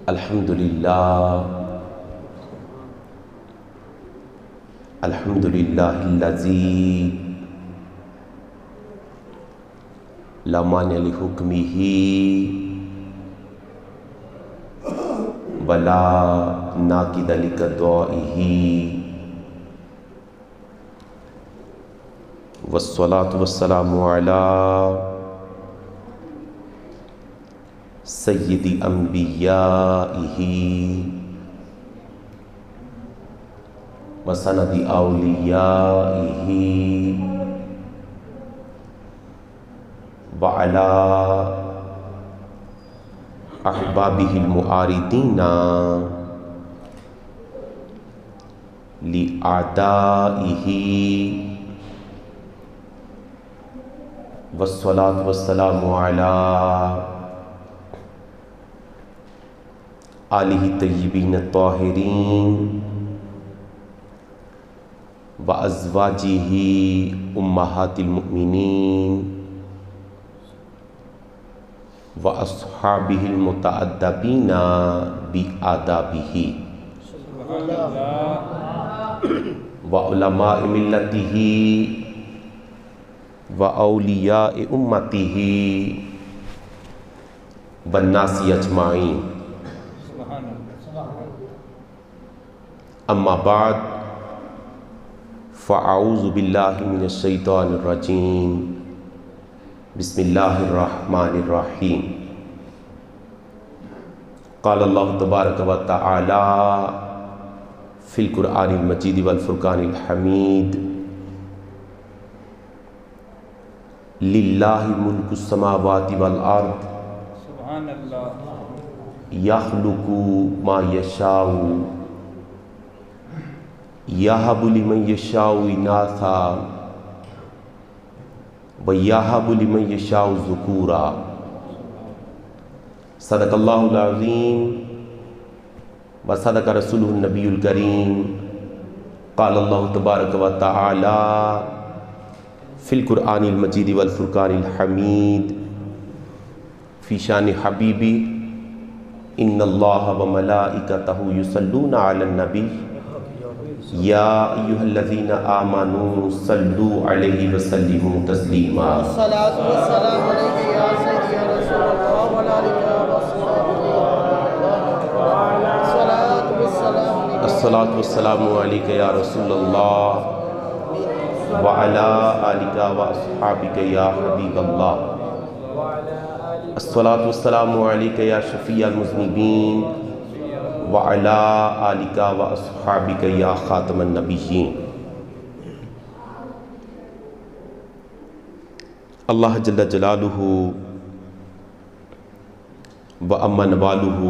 الحمدللہ الذی لا مانع لحکمہ ولا ناقض لقضائہ والصلاة والسلام علی سید انبیائہ وسند اولیائہ وعلی احبابہ المعارضین لأعدائہ والصلاة والسلام علی آلہ طیبین الطاہرین وازواجہ امہات المؤمنین واصحابہ المتأدبین بآدابہ وعلماء ملتہ واولیاء امتہ والناس اجمعین اما بعد فاعوذ باللہ من الشیطان الرجیم بسم اللہ الرحمن الرحیم قال اللہ تبارک و تعالی فی القرآن المجید والفرقان الحمید للہ ملک السماوات والارض سبحان اللہ یخلق ما یشاء یہب لمن یشاء اناثا ویہب لمن یشاء ذکورا صدق اللہ العظیم وصدق رسولہ النبی الکریم قال اللہ تبارک و تعالی فی القرآن المجید والفرقان الحمید فی شان حبیبی ان اللہ وملائکتہ یصلون علی النبی یا ایہا الذین آمنوا صلوا علیہ وسلموا تسلیما الصلاة والسلام علیکہ یا سیدی یا رسول اللہ وعلیکہ یا رسول اللہ الصلاة والسلام علیکہ یا رسول اللہ وعلی آلک واصحابک یا حبیب اللہ الصلاة والسلام علیکہ یا شفیع المذنبین وعلی آلک واصحابک یا خاتم النبیین اللہ جل جلالہ وعم نوالہ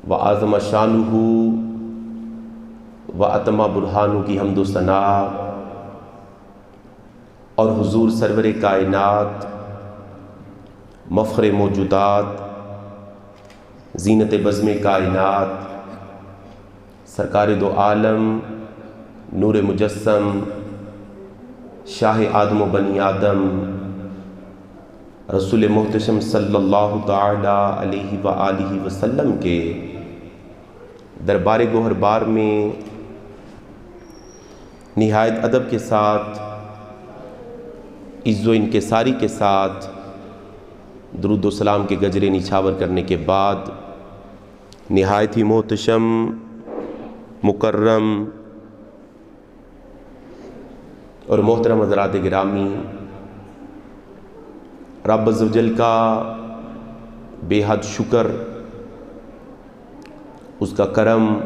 وعظم شانہ واتم برہانہ کی حمد و ثناء اور حضور سرور کائنات مفخر موجودات زینت بزم کائنات سرکار دو عالم نور مجسم شاہ آدم و بنی آدم رسول محتشم صلی اللہ تعالی علیہ وآلہ وسلم کے دربار گوہر بار میں نہایت ادب کے ساتھ عز و انکساری کے ساتھ درود و سلام کے گجرے نچھاور کرنے کے بعد نہایت ہی محتشم مکرم اور محترم حضرات گرامی، رب عز و جل کا بے حد شکر، اس کا کرم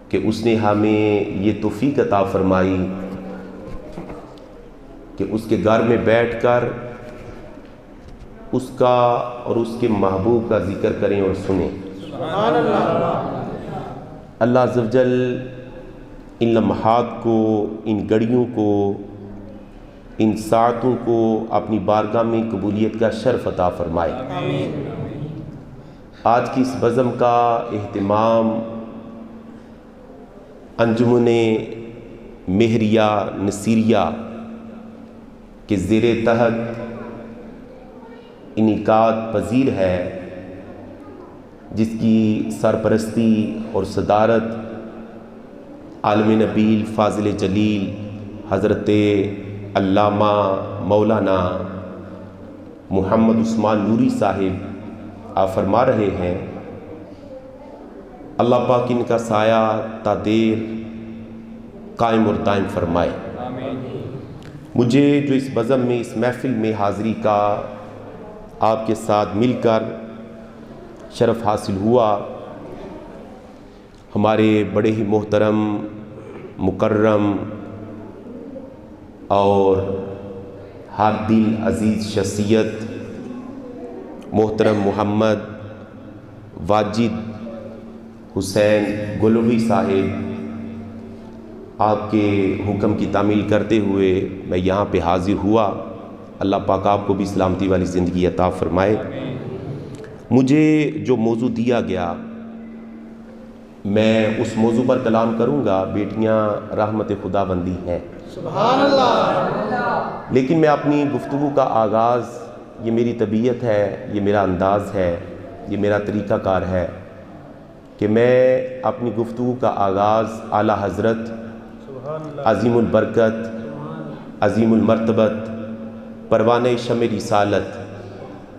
کہ اس نے ہمیں یہ توفیق عطا فرمائی کہ اس کے گھر میں بیٹھ کر اس کا اور اس کے محبوب کا ذکر کریں اور سنیں۔ سبحان اللہ۔ اللہ عز و جل ان لمحات کو، ان گھڑیوں کو، ان ساعتوں کو اپنی بارگاہ میں قبولیت کا شرف عطا فرمائے۔ آمین۔ آج کی اس بزم کا اہتمام انجمن مہریہ نصیریہ کے زیر تحت انعقاد پذیر ہے، جس کی سرپرستی اور صدارت عالم نبیل فاضل جلیل حضرت علامہ مولانا محمد عثمان نوری صاحب آپ فرما رہے ہیں، اللہ پاک ان کا سایہ تا دیر قائم اور دائم فرمائے۔ مجھے جو اس بزم میں، اس محفل میں حاضری کا آپ کے ساتھ مل کر شرف حاصل ہوا، ہمارے بڑے ہی محترم، مکرم اور ہر دل عزیز شخصیت محترم محمد واجد حسین گلوی صاحب، آپ کے حکم کی تعمیل کرتے ہوئے میں یہاں پہ حاضر ہوا۔ اللہ پاک آپ کو بھی سلامتی والی زندگی عطا فرمائے۔ مجھے جو موضوع دیا گیا میں اس موضوع پر کلام کروں گا، بیٹیاں رحمت خدا بندی ہیں۔ سبحان اللہ۔ لیکن میں اپنی گفتگو کا آغاز، یہ میری طبیعت ہے، یہ میرا انداز ہے، یہ میرا طریقہ کار ہے کہ میں اپنی گفتگو کا آغاز اعلیٰ حضرت عظیم البرکت، عظیم المرتبت، پروانہ شمع رسالت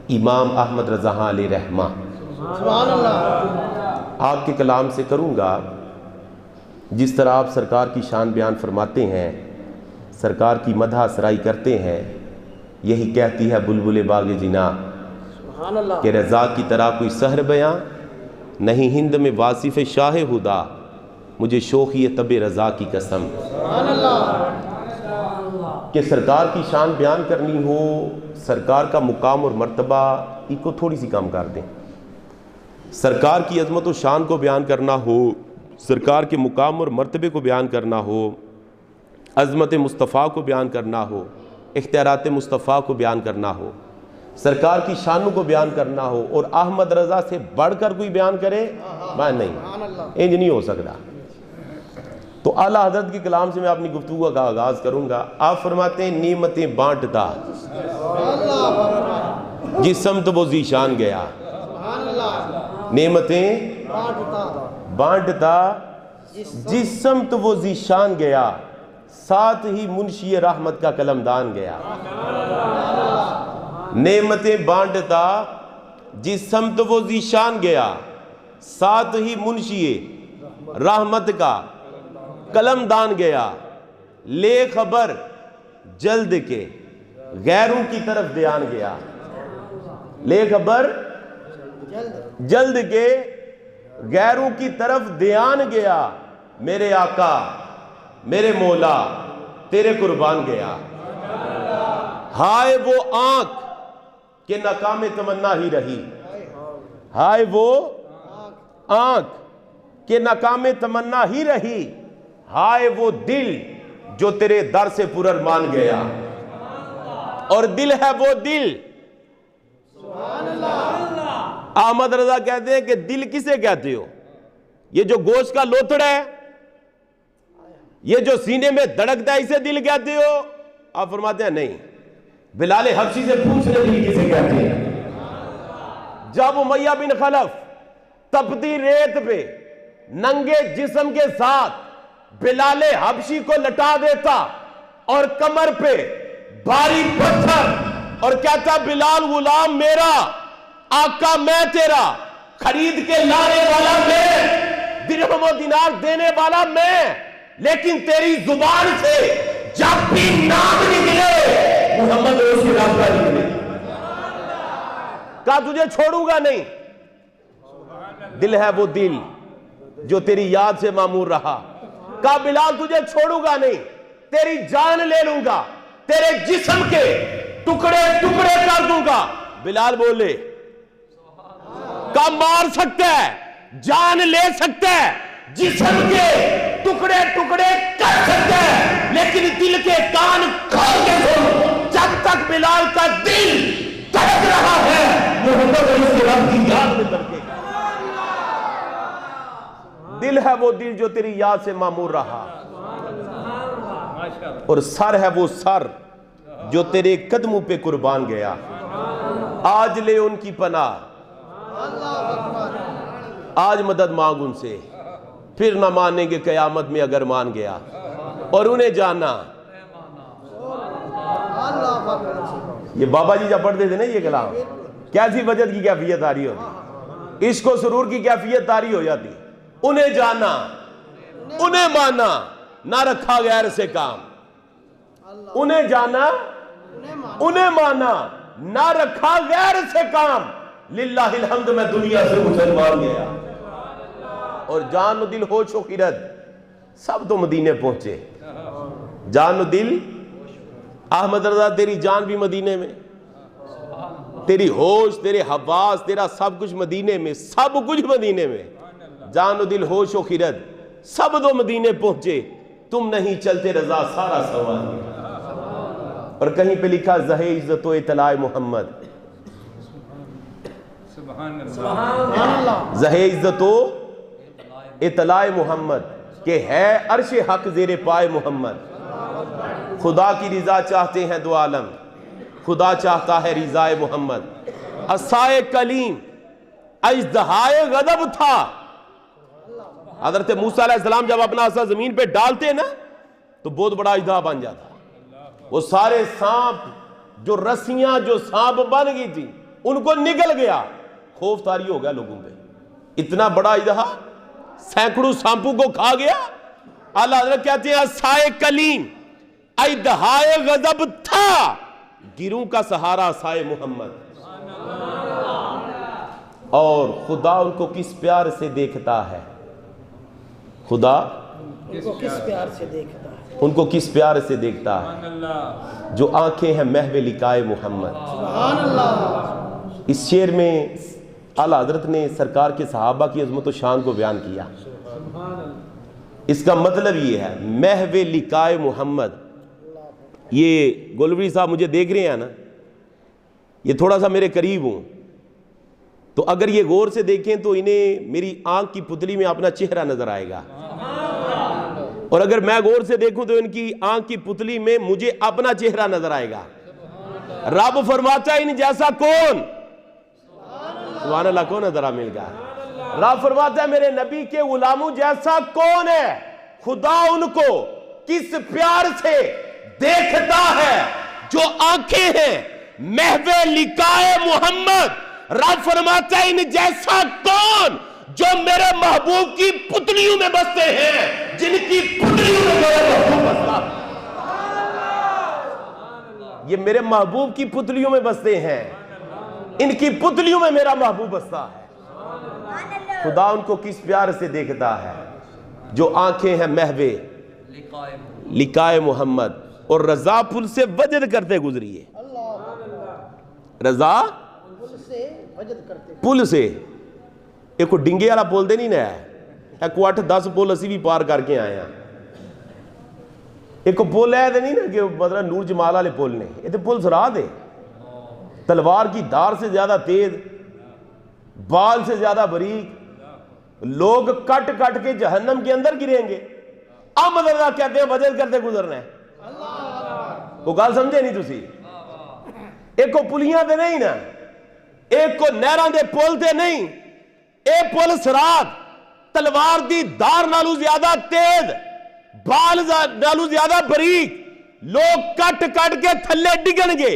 امام احمد رضا خان علیہ رحمہ سبحان اللہ آپ کے کلام سے کروں گا۔ جس طرح آپ سرکار کی شان بیان فرماتے ہیں، سرکار کی مدح سرائی کرتے ہیں، یہی کہتی ہے بلبل باغ جنا سبحان اللہ کہ رضا کی طرح کوئی سحر بیاں نہیں ہند میں واصف شاہ خدا، مجھے شوخی طب رضا کی قسم۔ سبحان اللہ کہ سرکار کی شان بیان کرنی ہو، سرکار کا مقام اور مرتبہ اس کو تھوڑی سی کام کر دیں۔ سرکار کی عظمت و شان کو بیان کرنا ہو، سرکار کے مقام اور مرتبے کو بیان کرنا ہو، عظمت مصطفیٰ کو بیان کرنا ہو، اختیارات مصطفیٰ کو بیان کرنا ہو، سرکار کی شانوں کو بیان کرنا ہو، اور احمد رضا سے بڑھ کر کوئی بیان کرے میں نہیں، انج نہیں ہو سکتا۔ تو اعلیٰ حضرت کے کلام سے میں اپنی گفتگو کا آغاز کروں گا۔ آپ فرماتے ہیں نعمتیں بانٹتا جس سمت وہ ذیشان گیا، نعمتیں بانٹتا جس سمت وہ ذیشان گیا، ساتھ ہی منشی رحمت کا قلمدان گیا۔ نعمتیں بانٹتا جس سمت وہ ذیشان گیا، ساتھ ہی منشی رحمت کا قلمدان گیا، لے خبر جلد کے غیروں کی طرف دیان گیا، لے خبر جلد کے غیروں کی طرف دیان گیا، میرے آقا میرے مولا تیرے قربان گیا۔ ہائے وہ آنکھ کہ ناکام تمنا ہی رہی، ہائے وہ آنکھ کہ ناکام تمنا ہی رہی، ہائے وہ دل جو تیرے در سے پر ارمان گیا۔ اور دل ہے وہ دل، احمد رضا کہتے ہیں کہ دل کسے کہتے ہو؟ یہ جو گوشت کا لوتھڑ ہے، یہ جو سینے میں دھڑکتا ہے، اسے دل کہتے ہو؟ آپ فرماتے ہیں نہیں۔ بلال حبشی سے پوچھ رہے دل کسے کہتے ہیں؟ جب امیہ بن خلف تپتی ریت پہ ننگے جسم کے ساتھ بلال حبشی کو لٹا دیتا اور کمر پہ بھاری پتھر اور کہتا بلال غلام میرا، آقا میں تیرا، خرید کے لانے والا میں، درہم و دینار دینے والا میں، لیکن تیری زبان سے جب بھی نام نکلے محمد رسول اللہ کا نکلے، کہا تجھے چھوڑوں گا نہیں۔ دل ہے وہ دل جو تیری یاد سے معمور رہا، کہا بلال تجھے چھوڑوں گا نہیں، تیری جان لے لوں گا، تیرے جسم کے ٹکڑے ٹکڑے کر دوں گا۔ بلال بولے کہا مار سکتا ہے، جان لے سکتا ہے، جسم کے ٹکڑے ٹکڑے کر سکتا ہے، لیکن دل کے کان کھول کے سن، جب تک بلال کا دل تڑپ رہا ہے محمد رسول اللہ کی یاد میں تڑپے گا۔ دل ہے وہ دل جو تیری یاد سے معمور رہا، اور سر ہے وہ سر جو تیرے قدموں پہ قربان گیا۔ آج لے ان کی پناہ آج مدد مانگ ان سے، پھر نہ مانیں گے قیامت میں اگر مان گیا۔ اور انہیں جانا، یہ بابا جی جب پڑھتے تھے نا یہ کلام، کیسی وجد کی کیفیت آ رہی ہوتی، عشق و سرور کی کیفیت طاری ہو جاتی۔ انہیں جانا، انہیں مانا، نہ رکھا غیر سے کام۔ انہیں جانا، انہیں مانا، نہ رکھا غیر سے کام۔ للہ الحمد میں دنیا سے مسلمان گیا۔ اور جان و دل ہوش و خرد سب تو مدینے پہنچے۔ جان و دل، احمد رضا تیری جان بھی مدینے میں، تیری ہوش، تیرے حواس، تیرا سب کچھ مدینے میں، سب کچھ مدینے میں۔ جان و دل ہوش و خرد سب تو مدینے پہنچے، تم نہیں چلتے رضا سارا سوال۔ اور کہیں پہ لکھا زہ عزت و اطلاع محمد، زہ عزت و اطلاع محمد کہ ہے عرش حق زیر پائے محمد۔ خدا کی رضا چاہتے ہیں دو عالم، خدا چاہتا ہے رضائے محمد۔ عصائے کلیم اژدہائے غضب تھا۔ حضرت موسیٰ علیہ السلام جب اپنا عصا زمین پہ ڈالتے نا تو بہت بڑا اژدہا بن جاتا۔ وہ سارے سانپ جو رسیاں جو سانپ بن گئی تھی ان کو نگل گیا، خوف طاری ہو گیا لوگوں پہ۔ اتنا بڑا اژدہا سینکڑوں سانپوں کو کھا گیا۔ اعلیٰ حضرت کہتے ہیں عصائے کلیم اژدہائے غضب تھا، گروں کا سہارا عصائے محمد۔ اور خدا ان کو کس پیار سے دیکھتا ہے، خدا ان کو کس پیار سے دیکھتا ہے، ان کو کس پیار سے دیکھتا ہے، جو آنکھیں ہیں محو لقائے محمد۔ سبحان اللہ۔ اس شعر میں اعلیٰ حضرت نے سرکار کے صحابہ کی عظمت و شان کو بیان کیا۔ اس کا مطلب یہ ہے محو لقائے محمد۔ یہ گولوری صاحب مجھے دیکھ رہے ہیں نا، یہ تھوڑا سا میرے قریب ہوں، تو اگر یہ غور سے دیکھیں تو انہیں میری آنکھ کی پتلی میں اپنا چہرہ نظر آئے گا، اور اگر میں غور سے دیکھوں تو ان کی آنکھ کی پتلی میں مجھے اپنا چہرہ نظر آئے گا۔ رب فرماتا ہے ان جیسا کون، سبحان اللہ، کون نظر مل گا۔ رب فرماتا ہے میرے نبی کے غلاموں جیسا کون ہے، خدا ان کو کس پیار سے دیکھتا ہے، جو آنکھیں ہیں محو لقائے محمد۔ رب فرماتا ہے ان جیسا کون، جو میرے محبوب کی پتلیوں میں بستے ہیں، جن کی پتلیوں میں میرے محبوب بستا ہے۔ یہ میرے محبوب کی پتلیوں میں بستے ہیں، ان کی پتلیوں میں میرا محبوب بستا ہے۔ خدا ان کو کس پیار سے دیکھتا ہے، جو آنکھیں ہیں محو لقائے محمد۔ اور رضا پل سے وجد کرتے گزریے، رضا پل سے، ایک کو ڈنگے والا پول دے نہیں نا ہے، ایک کو 8-10 پول اسی بھی پار کر کے آئے ہیں۔ ایک کو پول ہے دے نہیں نا کہ مطلب نور جمال والے پول نے، یہ تو پول سرا دے، تلوار کی دھار سے زیادہ تیز، بال سے زیادہ باریک، لوگ کٹ کٹ کے جہنم کے اندر گریں گے۔ احمد رضا کہتے ہیں وجد کرتے گزرنا ہے۔ کو گال سمجھے نہیں تسی، ایک کو پلیاں دے نہیں نا، ایک کو نہران دے پول دے نہیں، ایک پول سرات تلوار دی دار نالو زیادہ تیز، بال نالو زیادہ باریک، لوگ کٹ کٹ کے تھلے ڈگن گے۔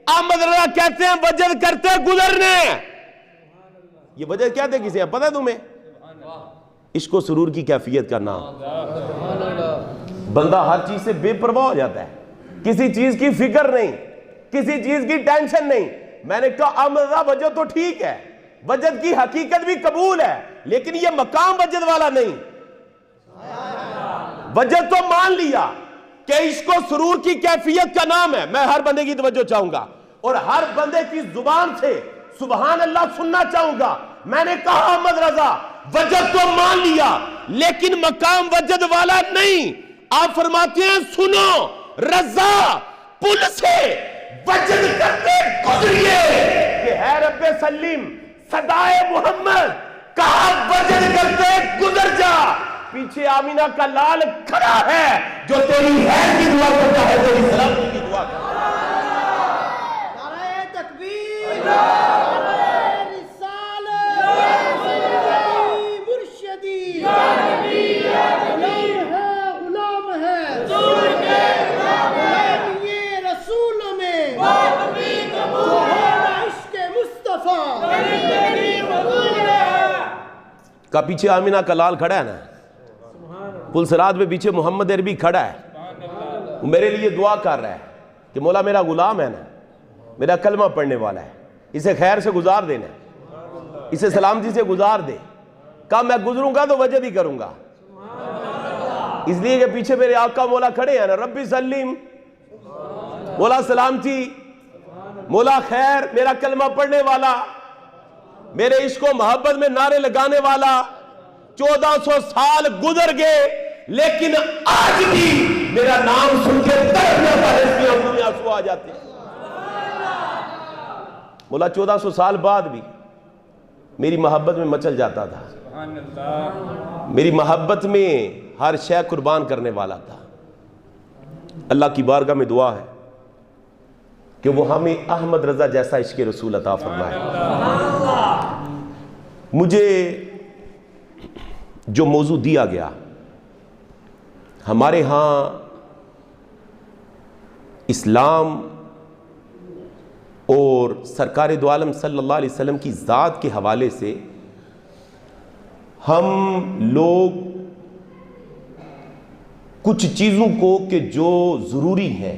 احمد رضا کہتے ہیں وجد کرتے گزرنے۔ یہ وجد کہتے کسے ہیں پتہ ہے تمہیں؟ عشق و سرور کی کیفیت کا نام۔ بندہ ہر چیز سے بے پرواہ ہو جاتا ہے، کسی چیز کی فکر نہیں، کسی چیز کی ٹینشن نہیں۔ میں نے کہا احمد رضا وجد تو ٹھیک ہے، وجد کی حقیقت بھی قبول ہے، لیکن یہ مقام وجد والا نہیں۔ وجد تو مان لیا کہ عشق و سرور کی کیفیت کا نام ہے۔ میں ہر بندے کی توجہ چاہوں گا اور ہر بندے کی زبان سے سبحان اللہ سننا چاہوں گا۔ میں نے کہا احمد رضا وجد تو مان لیا لیکن مقام وجد والا نہیں۔ آپ فرماتے ہیں سنو رضا پل سے وجد کرتے گزریے کہ ہے رب سلیم صدائے محمد، کہا وجد کرتے گزر جا۔ پیچھے آمینہ کا لال کھڑا ہے جو تیری خیر کی دعا کرتا ہے، تیری سلامتی کی دعا کرتا ہے۔ نعرہ تکبیر، نعرہ رسالت، کا پیچھے آمینہ کا لال کھڑا ہے نا, پل صراط میں پیچھے محمد عربی کھڑا ہے, وہ میرے لیے دعا کر رہا ہے کہ مولا میرا غلام ہے نا, میرا کلمہ پڑھنے والا ہے, اسے خیر سے گزار دینا, اسے سلامتی سے گزار دے. کہا میں گزروں گا تو وجد ہی کروں گا, اس لیے کہ پیچھے میرے آقا مولا کھڑے ہیں نا. ربی سلیم, مولا سلامتی, مولا خیر, میرا کلمہ پڑھنے والا, میرے عشق و محبت میں نعرے لگانے والا. 1400 سال گزر گئے لیکن آج بھی میرا نام سن کے تڑپ جاتا ہے, اس کی آنکھوں میں آنسو آ جاتے ہیں. مولا 1400 سال بعد بھی میری محبت میں مچل جاتا تھا, میری محبت میں ہر شے قربان کرنے والا تھا. اللہ کی بارگاہ میں دعا ہے کہ وہ ہمیں احمد رضا جیسا عشق رسول عطا فرمائے. مجھے جو موضوع دیا گیا, ہمارے ہاں اسلام اور سرکار دو عالم صلی اللہ علیہ وسلم کی ذات کے حوالے سے ہم لوگ کچھ چیزوں کو کہ جو ضروری ہیں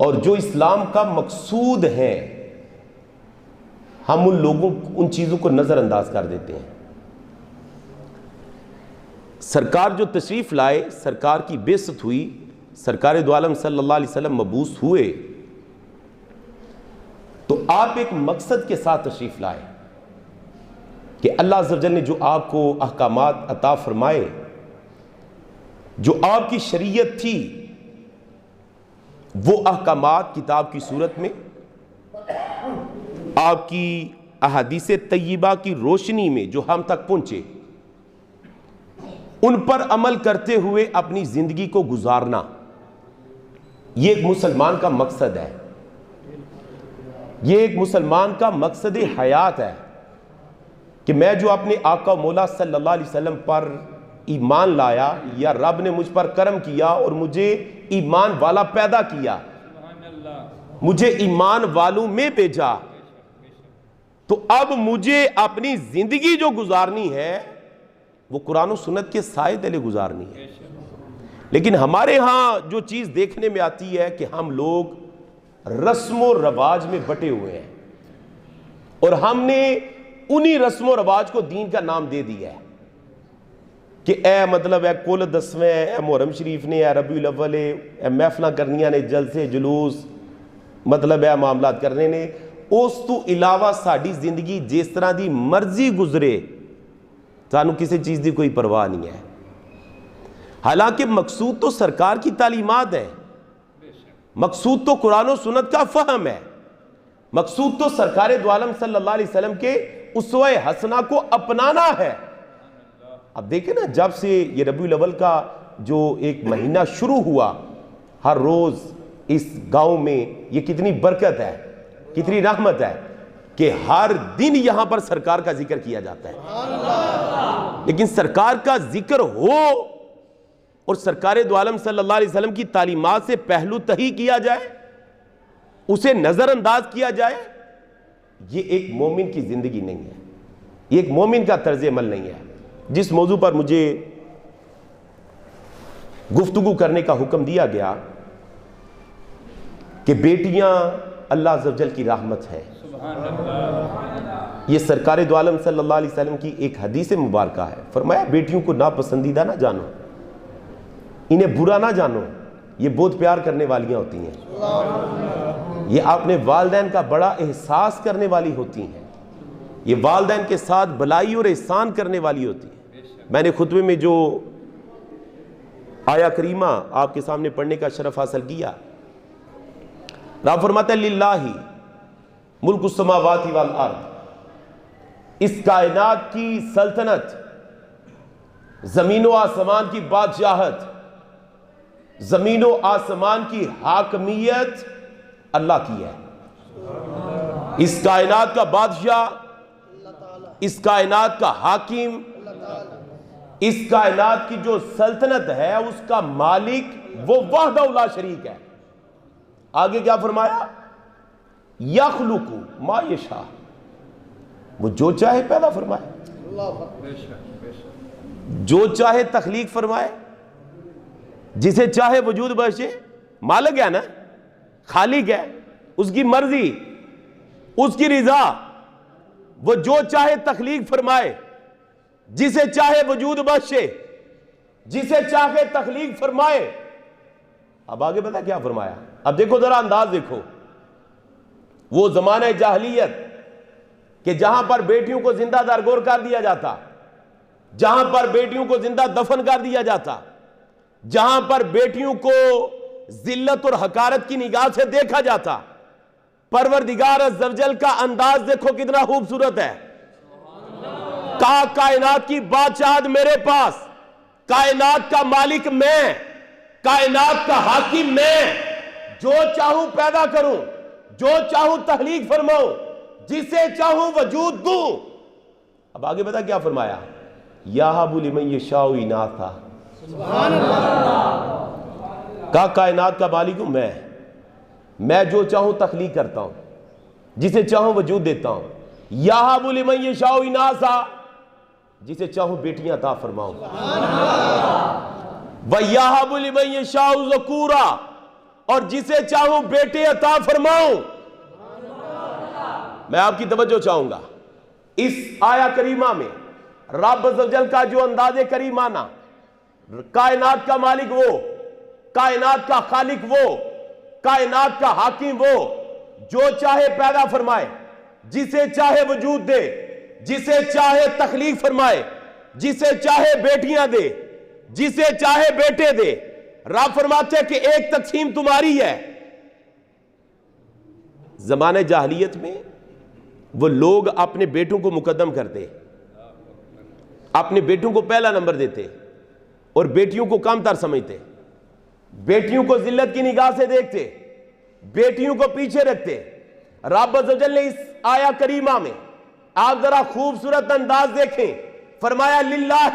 اور جو اسلام کا مقصود ہے, ہم ان چیزوں کو نظر انداز کر دیتے ہیں. سرکار جو تشریف لائے, سرکار کی بعثت ہوئی, سرکار دو عالم صلی اللہ علیہ وسلم مبعوث ہوئے, تو آپ ایک مقصد کے ساتھ تشریف لائے کہ اللہ عز و جل نے جو آپ کو احکامات عطا فرمائے, جو آپ کی شریعت تھی, وہ احکامات کتاب کی صورت میں آپ کی احادیث طیبہ کی روشنی میں جو ہم تک پہنچے, ان پر عمل کرتے ہوئے اپنی زندگی کو گزارنا, یہ ایک مسلمان کا مقصد ہے, یہ ایک مسلمان کا مقصد حیات ہے کہ میں جو اپنے آقا مولا صلی اللہ علیہ وسلم پر ایمان لایا, یا رب نے مجھ پر کرم کیا اور مجھے ایمان والا پیدا کیا, مجھے ایمان والوں میں بھیجا, تو اب مجھے اپنی زندگی جو گزارنی ہے وہ قرآن و سنت کے سائے تلے گزارنی ہے. لیکن ہمارے ہاں جو چیز دیکھنے میں آتی ہے کہ ہم لوگ رسم و رواج میں بٹے ہوئے ہیں, اور ہم نے انہی رسم و رواج کو دین کا نام دے دیا ہے کہ اے مطلب اے کل 10ویں, اے محرم شریف نے, اے ربیع الاول, اے محفلہ کرنیاں نے, جلسے جلوس, مطلب اے معاملات کرنے نے. اس تو علاوہ ساڑی زندگی جس طرح دی مرضی گزرے, سانو کسی چیز دی کوئی پرواہ نہیں ہے. حالانکہ مقصود تو سرکار کی تعلیمات ہے, مقصود تو قرآن و سنت کا فہم ہے, مقصود تو سرکار دو عالم صلی اللہ علیہ وسلم کے اسوہ حسنہ کو اپنانا ہے. اب دیکھیں نا, جب سے یہ ربیع الاول کا جو ایک مہینہ شروع ہوا, ہر روز اس گاؤں میں یہ کتنی برکت ہے, کتنی رحمت ہے کہ ہر دن یہاں پر سرکار کا ذکر کیا جاتا ہے. لیکن سرکار کا ذکر ہو اور سرکار دو عالم صلی اللہ علیہ وسلم کی تعلیمات سے پہلو تہی کیا جائے, اسے نظر انداز کیا جائے, یہ ایک مومن کی زندگی نہیں ہے, یہ ایک مومن کا طرز عمل نہیں ہے. جس موضوع پر مجھے گفتگو کرنے کا حکم دیا گیا کہ بیٹیاں اللہ عز و جل کی رحمت ہے, یہ سرکار دو عالم صلی اللہ علیہ وسلم کی ایک حدیث مبارکہ ہے. فرمایا بیٹیوں کو ناپسندیدہ نہ جانو, انہیں برا نہ جانو, یہ بہت پیار کرنے والیاں ہوتی ہیں, یہ اپنے والدین کا بڑا احساس کرنے والی ہوتی ہیں, یہ والدین کے ساتھ بھلائی اور احسان کرنے والی ہوتی ہیں. میں نے خطبے میں جو آیا کریمہ آپ کے سامنے پڑھنے کا شرف حاصل کیا, رب فرماتا ہے للہ ملک السماوات والارض, اس کائنات کی سلطنت, زمین و آسمان کی بادشاہت, زمین و آسمان کی حاکمیت اللہ کی ہے. اس کائنات کا بادشاہ, اس کائنات کا حاکم, اس کائنات کی جو سلطنت ہے اس کا مالک وہ وحدہ لا شریک ہے. آگے کیا فرمایا؟ یخلق ما یشاء, وہ جو چاہے پیدا فرمائے، جو چاہے تخلیق فرمائے، جسے چاہے وجود بخشے. مالک ہے نا، خالق ہے، اس کی مرضی، اس کی رضا. وہ جو چاہے تخلیق فرمائے، جسے چاہے وجود بخشے، جسے چاہے تخلیق فرمائے. اب آگے پتہ کیا فرمایا؟ اب دیکھو ذرا انداز دیکھو. وہ زمانہ جاہلیت کہ جہاں پر بیٹیوں کو زندہ درگور کر دیا جاتا، جہاں پر بیٹیوں کو زندہ دفن کر دیا جاتا، جہاں پر بیٹیوں کو ذلت اور حقارت کی نگاہ سے دیکھا جاتا، پروردگار عز و جل کا انداز دیکھو کتنا خوبصورت ہے. کہا کائنات کی بادشاہت میرے پاس، کائنات کا مالک میں، کائنات کا حاکم میں. جو چاہوں پیدا کروں، جو چاہوں تخلیق فرماؤں، جسے چاہوں وجود دوں. اب آگے بتا کیا فرمایا؟ یَہَبُ لِمَن یَشَاءُ اِنَاثًا. کہا کائنات کا مالک ہوں میں جو چاہوں تخلیق کرتا ہوں، جسے چاہوں وجود دیتا ہوں. یَہَبُ لِمَن یَشَاءُ اِنَاثًا، جسے چاہوں بیٹیاں عطا فرماؤں. وَیَہَبُ لِمَن یَشَاءُ ذُکُورًا، اور جسے چاہوں بیٹے عطا فرماؤں. میں آپ کی توجہ چاہوں گا اس آیا کریمہ میں رب عز و جل کا جو انداز کریمانہ، کائنات کا مالک وہ، کائنات کا خالق وہ، کائنات کا حاکم وہ، جو چاہے پیدا فرمائے، جسے چاہے وجود دے، جسے چاہے تخلیق فرمائے، جسے چاہے بیٹیاں دے، جسے چاہے بیٹے دے. رب فرماتے ہیں کہ ایک تقسیم تمہاری ہے. زمانے جاہلیت میں وہ لوگ اپنے بیٹوں کو مقدم کرتے، اپنے بیٹوں کو پہلا نمبر دیتے اور بیٹیوں کو کم تر سمجھتے، بیٹیوں کو ذلت کی نگاہ سے دیکھتے، بیٹیوں کو پیچھے رکھتے. رب عز و جل نے اس آیا کریمہ میں آپ ذرا خوبصورت انداز دیکھیں. فرمایا للہ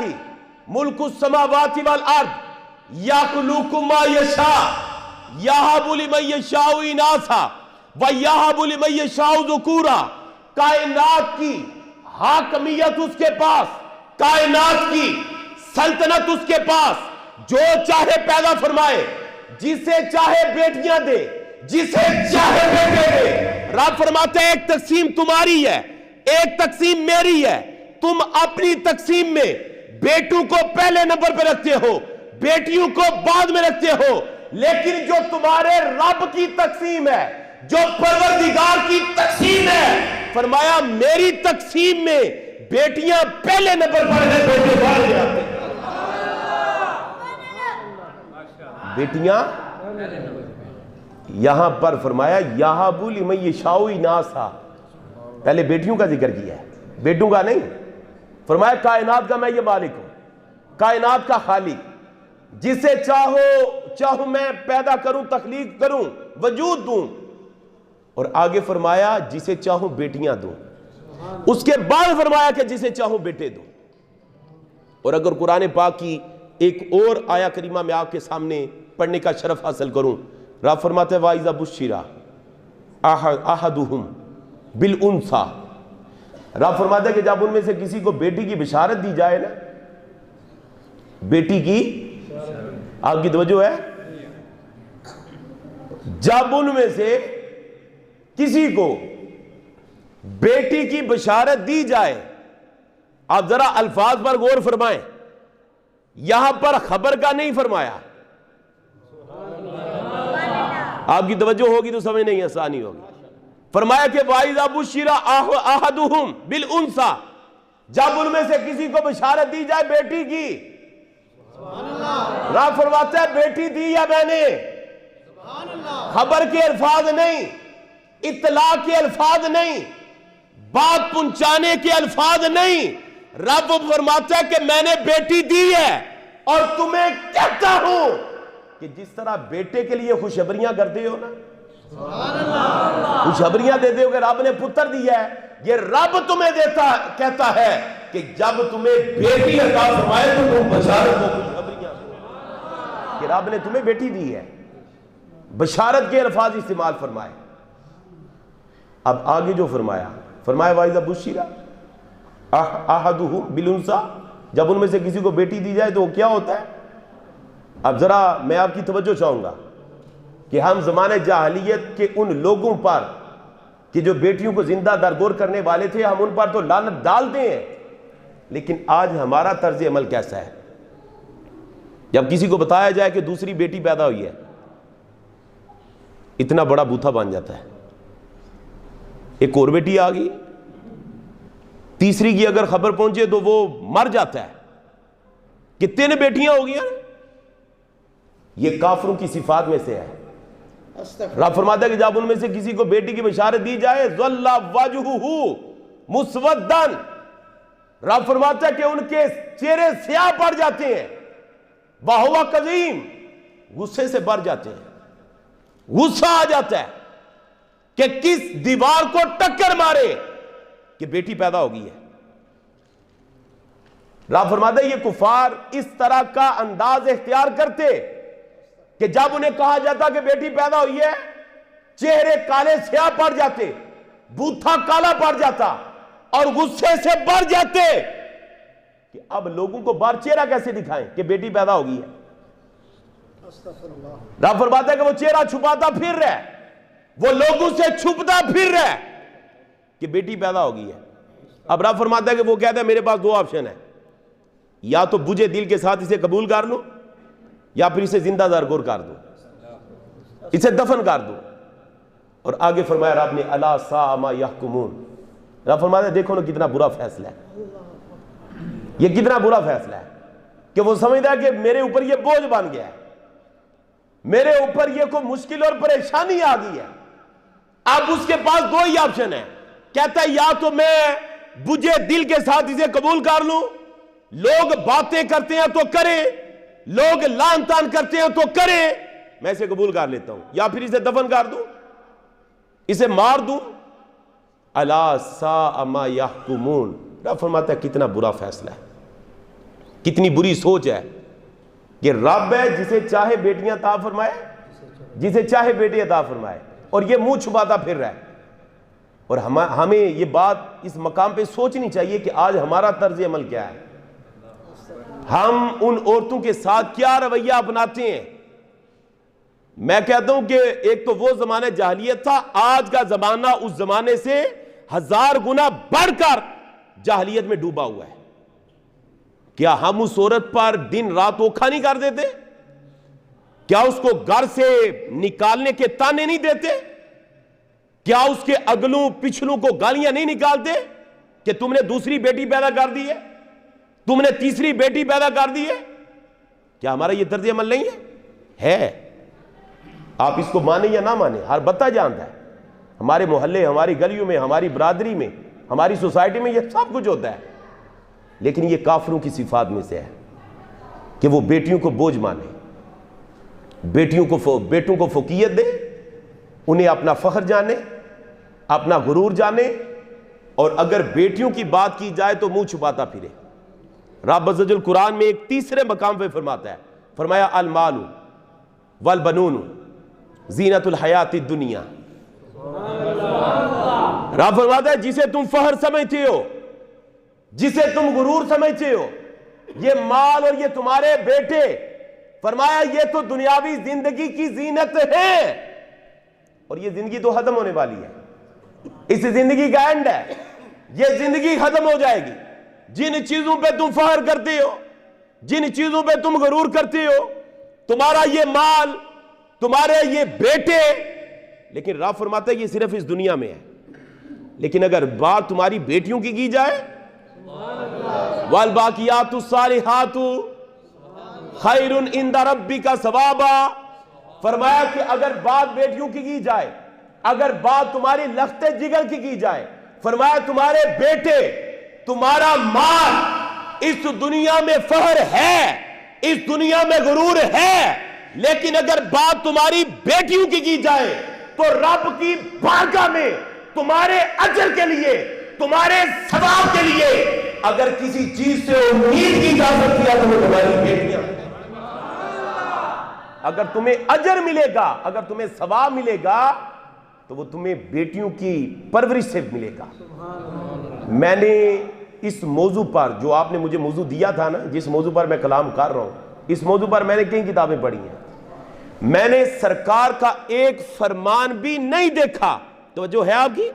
ملک السماوات والارض یخلق ما یشاء یہب لمن یشاء اناثا ویہب لمن یشاء ذکورا. کائنات کی حاکمیت اس کے پاس، کائنات کی سلطنت اس کے پاس. جو چاہے پیدا فرمائے، جسے چاہے بیٹیاں دے، جسے چاہے بیٹے دے. رب فرماتے ہیں ایک تقسیم تمہاری ہے، ایک تقسیم میری ہے. تم اپنی تقسیم میں بیٹوں کو پہلے نمبر پہ رکھتے ہو، بیٹیوں کو بعد میں رکھتے ہو. لیکن جو تمہارے رب کی تقسیم ہے، جو پروردگار کی تقسیم ہے، فرمایا میری تقسیم میں بیٹیاں پہلے نمبر پر ہیں، بیٹے بعد میں آتے ہیں. بیٹیاں یہاں پر فرمایا یَہَبُ لِمَن یَشَاءُ انَاثًا. پہلے بیٹیوں کا ذکر کیا ہے، بیٹوں کا نہیں. فرمایا کائنات کا میں یہ مالک ہوں، کائنات کا خالق. جسے چاہوں میں پیدا کروں، تخلیق کروں، وجود دوں. اور آگے فرمایا جسے چاہوں بیٹیاں دوں. اس کے بعد فرمایا کہ جسے چاہوں بیٹے دوں. اور اگر قرآن پاک کی ایک اور آیا کریمہ میں آپ کے سامنے پڑھنے کا شرف حاصل کروں. رب فرماتے ہیں وَإِذَا بُشِّرَ أَحَدُهُمْ بِالْأُنثَىٰ. رب فرماتے ہیں کہ جب ان میں سے کسی کو بیٹی کی بشارت دی جائے نا، بیٹی کی، آپ کی توجہ ہے، جب ان میں سے کسی کو بیٹی کی بشارت دی جائے. آپ ذرا الفاظ پر غور فرمائیں، یہاں پر خبر کا نہیں فرمایا. آپ کی توجہ ہوگی تو سمجھ نہیں آسانی ہوگی. فرمایا کہ وَإِذَا بُشِّرَ أَحَدُهُمْ بِالْأُنثَىٰ، جب ان میں سے کسی کو بشارت دی جائے بیٹی کی. رب فرماتا ہے بیٹی دی ہے میں نے. خبر کے الفاظ نہیں، اطلاع کے الفاظ نہیں، بات پہنچانے کے الفاظ نہیں. رب فرماتا ہے کہ میں نے بیٹی دی ہے اور تمہیں کہتا ہوں کہ جس طرح بیٹے کے لیے خوشخبریاں کرتے ہو نا، خوشخبریاں دیتے ہو کہ رب نے پتر دیا ہے، یہ رب تمہیں کہتا ہے کہ جب تمہیں بیٹی عطا فرمائے تو تم بشارت کو خوشخبریاں کہ رب نے تمہیں بیٹی دی ہے. بشارت کے الفاظ استعمال فرمائے. اب آگے جو فرمایا وَإِذَا بُشِّرَ احدہم بالانثی، جب ان میں سے کسی کو بیٹی دی جائے تو وہ کیا ہوتا ہے؟ اب ذرا میں آپ کی توجہ چاہوں گا کہ ہم زمانے جاہلیت کے ان لوگوں پر کہ جو بیٹیوں کو زندہ درگور کرنے والے تھے، ہم ان پر تو لعنت ڈالتے ہیں، لیکن آج ہمارا طرز عمل کیسا ہے؟ جب کسی کو بتایا جائے کہ دوسری بیٹی پیدا ہوئی ہے، اتنا بڑا بوتھا بن جاتا ہے، ایک اور بیٹی آ گئی، تیسری کی اگر خبر پہنچے تو وہ مر جاتا ہے کہ 3 بیٹیاں ہو گئی۔ یہ کافروں کی صفات میں سے ہے۔ رب فرماتا ہے کہ جب ان میں سے کسی کو بیٹی کی بشارت دی جائے ظل وجہہ مسودًا، رب فرماتا ہے کہ ان کے چہرے سیاہ پڑ جاتے ہیں، وَهُوَ کظیم، غصے سے بھر جاتے ہیں، غصہ آ جاتا ہے کہ کس دیوار کو ٹکر مارے کہ بیٹی پیدا ہو گئی ہے۔ رب فرماتا ہے یہ کفار اس طرح کا انداز اختیار کرتے کہ جب انہیں کہا جاتا کہ بیٹی پیدا ہوئی ہے، چہرے کالے سیاہ پڑ جاتے، بوتھا کالا پڑ جاتا اور غصے سے بھر جاتے کہ اب لوگوں کو باہر چہرہ کیسے دکھائیں کہ بیٹی پیدا ہو گئی ہے۔ رب فرماتا ہے کہ وہ چہرہ چھپاتا پھر رہا ہے، وہ لوگوں سے چھپتا پھر رہا ہے کہ بیٹی پیدا ہو گئی ہے۔ اب رب فرماتا ہے کہ وہ کہتا ہے میرے پاس 2 آپشن ہیں، یا تو بجھے دل کے ساتھ اسے قبول کر لوں یا پھر اسے زندہ درگور کر دوں، اسے دفن کر دوں۔ اور آگے فرمایا رب نے الا ساء ما یحکمون، رب فرماتا ہے دیکھو نا کتنا برا فیصلہ ہے، یہ کتنا برا فیصلہ ہے کہ وہ سمجھتا ہے کہ میرے اوپر یہ بوجھ بن گیا ہے، میرے اوپر یہ کوئی مشکل اور پریشانی آ گئی ہے۔ اب اس کے پاس 2 ہی آپشن ہیں، کہتا ہے یا تو میں بجھے دل کے ساتھ اسے قبول کر لوں، لوگ باتیں کرتے ہیں تو کریں، لوگ لان تان کرتے ہیں تو کریں، میں اسے قبول کر لیتا ہوں، یا پھر اسے دفن کر دوں، اسے مار دوں۔ الا ساء ما یحکمون، رب فرماتا ہے کتنا برا فیصلہ ہے، کتنی بری سوچ ہے کہ رب ہے جسے چاہے بیٹیاں عطا فرمائے، جسے چاہے بیٹی عطا فرمائے، اور یہ منہ چھپاتا پھر رہا ہے۔ اور ہمیں یہ بات اس مقام پہ سوچنی چاہیے کہ آج ہمارا طرز عمل کیا ہے، ہم ان عورتوں کے ساتھ کیا رویہ اپناتے ہیں۔ میں کہتا ہوں کہ ایک تو وہ زمانہ جاہلیت تھا، آج کا زمانہ اس زمانے سے 1000 گنا بڑھ کر جاہلیت میں ڈوبا ہوا ہے۔ کیا ہم اس عورت پر دن رات اوکھا نہیں کر دیتے؟ کیا اس کو گھر سے نکالنے کے تانے نہیں دیتے؟ کیا اس کے اگلوں پچھلوں کو گالیاں نہیں نکالتے کہ تم نے دوسری بیٹی پیدا کر دی ہے، تم نے تیسری بیٹی پیدا کر دی ہے؟ کیا ہمارا یہ طرز عمل نہیں ہے؟ آپ اس کو مانیں یا نہ مانیں، ہر بندہ جانتا ہے، ہمارے محلے، ہماری گلیوں میں، ہماری برادری میں، ہماری سوسائٹی میں یہ سب کچھ ہوتا ہے۔ لیکن یہ کافروں کی صفات میں سے ہے کہ وہ بیٹیوں کو بوجھ مانے، بیٹوں کو فوقیت دے، انہیں اپنا فخر جانے، اپنا غرور جانے، اور اگر بیٹیوں کی بات کی جائے تو منہ چھپاتا پھرے۔ رب عز و جل قرآن میں ایک تیسرے مقام پہ فرماتا ہے، فرمایا المال والبنون زینت الحیات الدنیا۔ رب فرماتا ہے جسے تم فخر سمجھتے ہو، جسے تم غرور سمجھتے ہو، یہ مال اور یہ تمہارے بیٹے، فرمایا یہ تو دنیاوی زندگی کی زینت ہے، اور یہ زندگی تو ختم ہونے والی ہے، اس زندگی کا اینڈ ہے، یہ زندگی ختم ہو جائے گی۔ جن چیزوں پہ تم فخر کرتے ہو، جن چیزوں پہ تم غرور کرتے ہو، تمہارا یہ مال، تمہارے یہ بیٹے، لیکن رب فرماتا ہے یہ صرف اس دنیا میں ہے۔ لیکن اگر بات تمہاری بیٹیوں کی جائے، والباقیات الصالحات خیر عند ربک ثوابا، فرمایا کہ اگر بات بیٹیوں کی جائے، اگر بات تمہاری لخت جگر کی جائے، فرمایا تمہارے بیٹے، تمہارا مال اس دنیا میں فخر ہے، اس دنیا میں غرور ہے، لیکن اگر بات تمہاری بیٹیوں کی جائے تو رب کی بارگاہ میں تمہارے اجر کے لیے، تمہارے ثواب کے لیے اگر کسی چیز سے امید کی جا سکتی ہے تو وہ تمہاری بیٹیاں۔ اگر تمہیں اجر ملے گا، اگر تمہیں ثواب ملے گا تو وہ تمہیں بیٹیوں کی پرورش سے ملے گا۔ میں نے اس موضوع پر جو آپ نے مجھے موضوع دیا تھا نا، جس موضوع پر میں کلام کر رہا ہوں، اس موضوع پر میں نے کئی کتابیں پڑھی ہیں، میں نے سرکار کا ایک فرمان بھی نہیں دیکھا. توجہ ہے آپ کی؟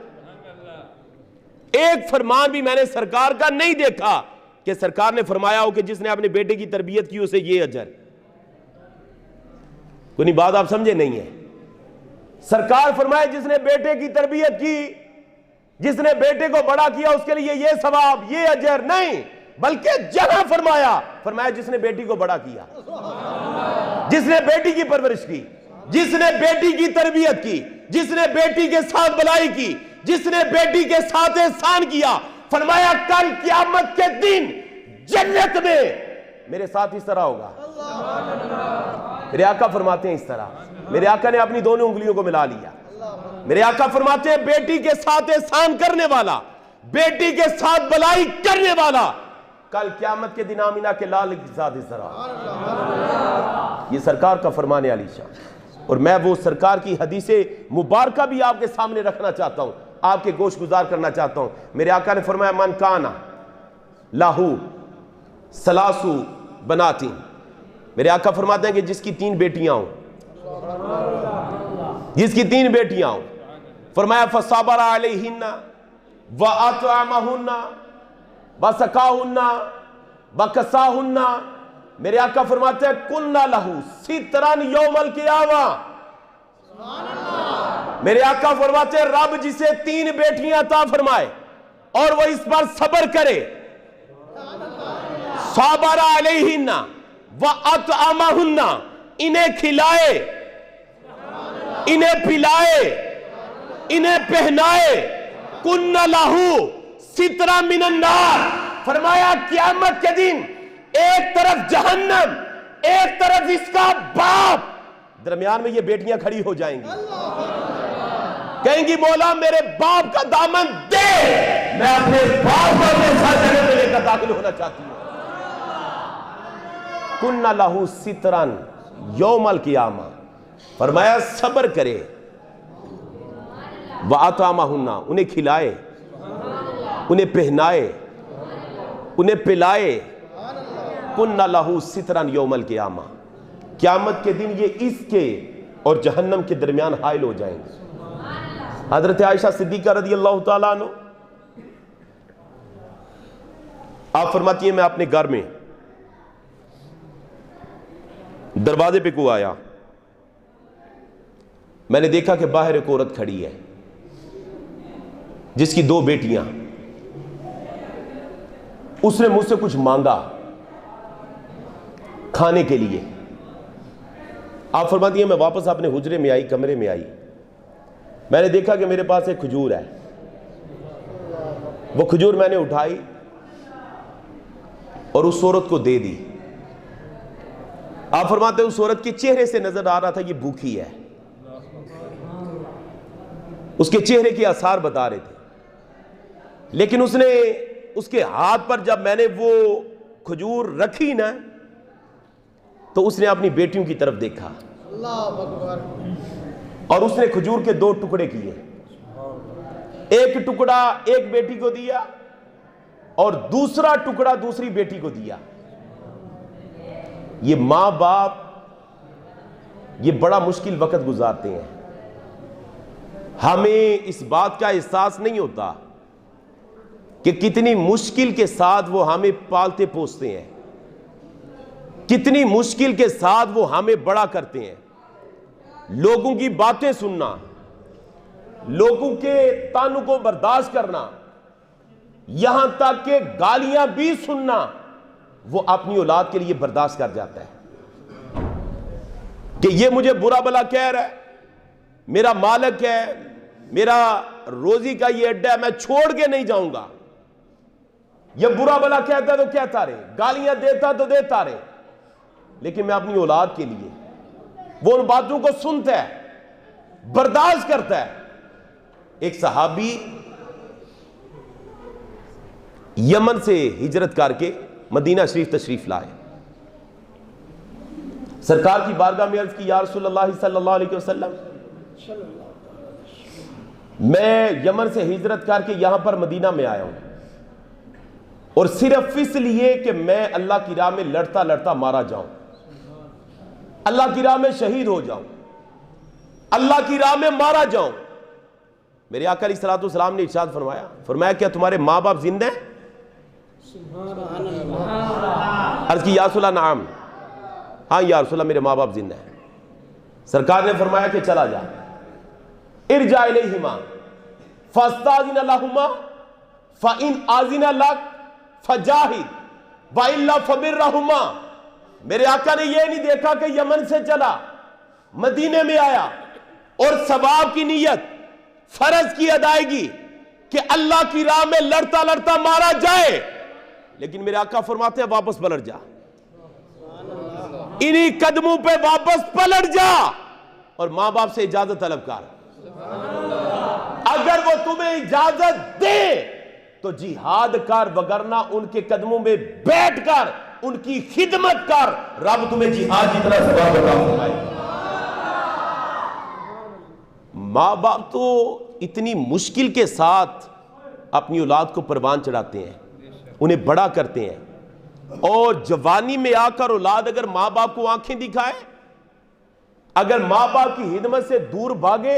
ایک فرمان بھی میں نے سرکار کا نہیں دیکھا کہ سرکار نے فرمایا ہو کہ جس نے اپنے بیٹے کی تربیت کی اسے یہ اجر. کوئی بات آپ سمجھے نہیں ہے. سرکار فرمایا جس نے بیٹے کی تربیت کی، جس نے بیٹے کو بڑا کیا، اس کے لیے یہ ثواب، یہ اجر نہیں، بلکہ جہاں فرمایا جس نے بیٹی کو بڑا کیا، جس نے بیٹی کی پرورش کی، جس نے بیٹی کی تربیت کی، جس نے بیٹی کے ساتھ بلائی کی، جس نے بیٹی کے ساتھ احسان کیا، فرمایا کل قیامت کے دن جنت میں میرے ساتھ اس طرح ہوگا. میرے آقا فرماتے ہیں اس طرح. میرے آقا نے اپنی دونوں انگلیوں کو ملا لیا. میرے آقا فرماتے ہیں بیٹی کے ساتھ احسان کرنے والا، بیٹی کے ساتھ بلائی کرنے والا، کل قیامت کے دن آمینہ کے لال کے ساتھ اس طرح. یہ سرکار کا فرمان علی شان. اور میں وہ سرکار کی حدیث مبارکہ بھی آپ کے سامنے رکھنا چاہتا ہوں، آپ کے گوش گزار کرنا چاہتا ہوں. میرے آقا نے فرمایا من کانا لاہو سلاسو بناتی. میرے آقا فرماتے ہیں کہ جس کی 3 بیٹیاں ہوں، جس کی 3 بیٹیاں ہوں، فرمایا فصبر علیہن وَأَطْعَمَهُنَّ وَسَقَاهُنَّ وَكَسَاهُنَّ. میرے آقا فرماتے ہیں کُنَّ لَهُ سِتْرًا يَوْمَ الْقِيَامَةِ. میرے آقا فرماتے ہیں رب جسے 3 بیٹیاں عطا فرمائے اور وہ اس پر صبر کرے، صَبَرَ عَلَيْهِنَّ وَأَطْعَمَهُنَّ، انہیں کھلائے، انہیں پلائے، انہیں پہنائے، کُنَّ لَهُ سِتْرًا مِنَ النَّارِ. فرمایا قیامت کے دن ایک طرف جہنم، ایک طرف اس کا باپ، درمیان میں یہ بیٹیاں کھڑی ہو جائیں گی، کہیں گی مولا میرے باپ کا دامن دے، میں اپنے باپ کو اپنے ساتھ جگہ میں لے کر داخل ہونا چاہتی ہوں. کُنَّ لَهُ سِتْرًا یوم القیامہ. فرمایا صبر کرے، وَأَطْعَمَهُنَّ، انہیں کھلائے، انہیں پہنائے، انہیں پلائے، کُنَّ لَهُ سِتْرًا یوم القیامہ. قیامت کے دن یہ اس کے اور جہنم کے درمیان حائل ہو جائیں گے. حضرت عائشہ صدیقہ رضی اللہ تعالیٰ عنہ آپ فرماتی ہیں میں اپنے گھر میں دروازے پہ کو آیا، میں نے دیکھا کہ باہر ایک عورت کھڑی ہے جس کی 2 بیٹیاں. اس نے مجھ سے کچھ مانگا کھانے کے لیے. آپ فرماتی ہیں میں واپس اپنے حجرے میں آئی، کمرے میں آئی، میں نے دیکھا کہ میرے پاس ایک کھجور ہے. وہ کھجور میں نے اٹھائی اور اس عورت کو دے دی. آپ فرماتے ہیں اس عورت کے چہرے سے نظر آ رہا تھا یہ بھوکی ہے، اس کے چہرے کے آثار بتا رہے تھے. لیکن اس نے اس کے ہاتھ پر جب میں نے وہ کھجور رکھی نا تو اس نے اپنی بیٹیوں کی طرف دیکھا اللہ اکبر، اور اس نے کھجور کے 2 ٹکڑے کیے. ایک ٹکڑا ایک بیٹی کو دیا اور دوسرا ٹکڑا دوسری بیٹی کو دیا. یہ ماں باپ یہ بڑا مشکل وقت گزارتے ہیں. ہمیں اس بات کا احساس نہیں ہوتا کہ کتنی مشکل کے ساتھ وہ ہمیں پالتے پوستے ہیں، کتنی مشکل کے ساتھ وہ ہمیں بڑا کرتے ہیں. لوگوں کی باتیں سننا، لوگوں کے طعنوں کو برداشت کرنا، یہاں تک کہ گالیاں بھی سننا، وہ اپنی اولاد کے لیے برداشت کر جاتا ہے کہ یہ مجھے برا بلا کہہ رہا ہے، میرا مالک ہے، میرا روزی کا یہ اڈا ہے، میں چھوڑ کے نہیں جاؤں گا. یہ برا بلا کہتا ہے تو کہتا رہے، گالیاں دیتا تو دیتا رہے، لیکن میں اپنی اولاد کے لیے وہ ان باتوں کو سنتا ہے، برداشت کرتا ہے. ایک صحابی یمن سے ہجرت کر کے مدینہ شریف تشریف لائے. سرکار کی بارگاہ میں عرض کی یا رسول اللہ صلی اللہ علیہ وسلم، میں یمن سے ہجرت کر کے یہاں پر مدینہ میں آیا ہوں، اور صرف اس لیے کہ میں اللہ کی راہ میں لڑتا لڑتا مارا جاؤں، اللہ کی راہ میں شہید ہو جاؤں، اللہ کی راہ میں مارا جاؤں۔ میرے آقا علیہ الصلوۃ والسلام نے ارشاد فرمایا کیا تمہارے ماں باپ زندہ ہیں؟ عرض کی یا رسول اللہ نعم، ہاں یا رسول اللہ میرے ماں باپ زندہ ہیں۔ سرکار نے فرمایا کہ چلا جا، ارجع الیہما فاستاذن لہما فإن آذن لک فجاہد وإلا فبرہما۔ میرے آقا نے یہ نہیں دیکھا کہ یمن سے چلا، مدینے میں آیا اور ثواب کی نیت، فرض کی ادائیگی کہ اللہ کی راہ میں لڑتا لڑتا مارا جائے، لیکن میرے آقا فرماتے ہیں واپس پلٹ جا، انہی قدموں پہ واپس پلٹ جا اور ماں باپ سے اجازت طلب کر۔ اگر وہ تمہیں اجازت دے تو جہاد کر، وگرنہ ان کے قدموں میں بیٹھ کر ان کی خدمت کر، رب تمہیں جہاد جتنا ثواب عطا فرمائے۔ ماں باپ تو اتنی مشکل کے ساتھ اپنی اولاد کو پروان چڑھاتے ہیں، انہیں بڑا کرتے ہیں، اور جوانی میں آ کر اولاد اگر ماں باپ کو آنکھیں دکھائے، اگر ماں باپ کی خدمت سے دور بھاگے،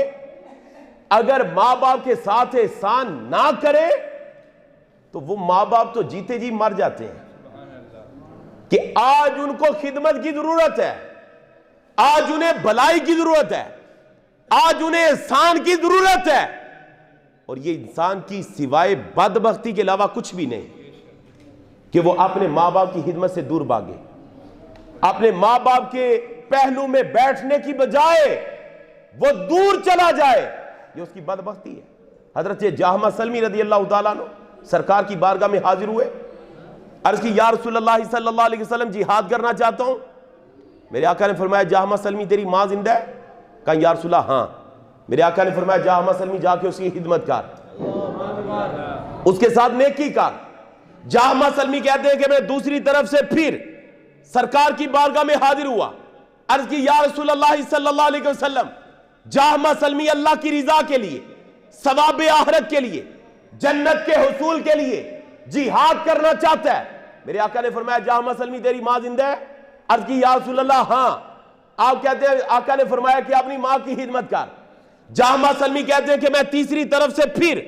اگر ماں باپ کے ساتھ احسان نہ کرے، تو وہ ماں باپ تو جیتے جی مر جاتے ہیں کہ آج ان کو خدمت کی ضرورت ہے، آج انہیں بھلائی کی ضرورت ہے، آج انہیں احسان کی ضرورت ہے، اور یہ انسان کی سوائے بدبختی کے علاوہ کچھ بھی نہیں کہ وہ اپنے ماں باپ کی خدمت سے دور بھاگے، اپنے ماں باپ کے پہلو میں بیٹھنے کی بجائے وہ دور چلا جائے، یہ اس کی بدبختی ہے۔ حضرت جہمہ سلمی رضی اللہ تعالیٰ عنہ سرکار کی بارگاہ میں حاضر ہوئے، عرض کی یا رسول اللہ صلی اللہ علیہ وسلم جہاد کرنا چاہتا ہوں۔ میرے آقا نے فرمایا جہمہ سلمی تیری ماں زندہ ہے؟ کہا یا رسول اللہ ہاں۔ میرے آقا نے فرمایا جہمہ سلمی جا کے اس کی خدمت کر، اس کے ساتھ نیکی کر۔ جہمہ سلمی کہتے ہیں کہ میں دوسری طرف سے پھر سرکار کی بارگاہ میں حاضر ہوا، عرض کی یا رسول اللہ صلی اللہ علیہ وسلم جہمہ سلمی اللہ کی رضا کے لیے، ثواب آخرت کے لیے، جنت کے حصول کے لیے جہاد کرنا چاہتا ہے۔ میرے آقا نے فرمایا جہمہ سلمی تیری ماں زندہ ہے؟ عرض کی یا رسول اللہ ہاں۔ آپ کہتے ہیں آقا نے فرمایا کہ اپنی ماں کی خدمت کر۔ جہمہ سلمی کہتے ہیں کہ میں تیسری طرف سے پھر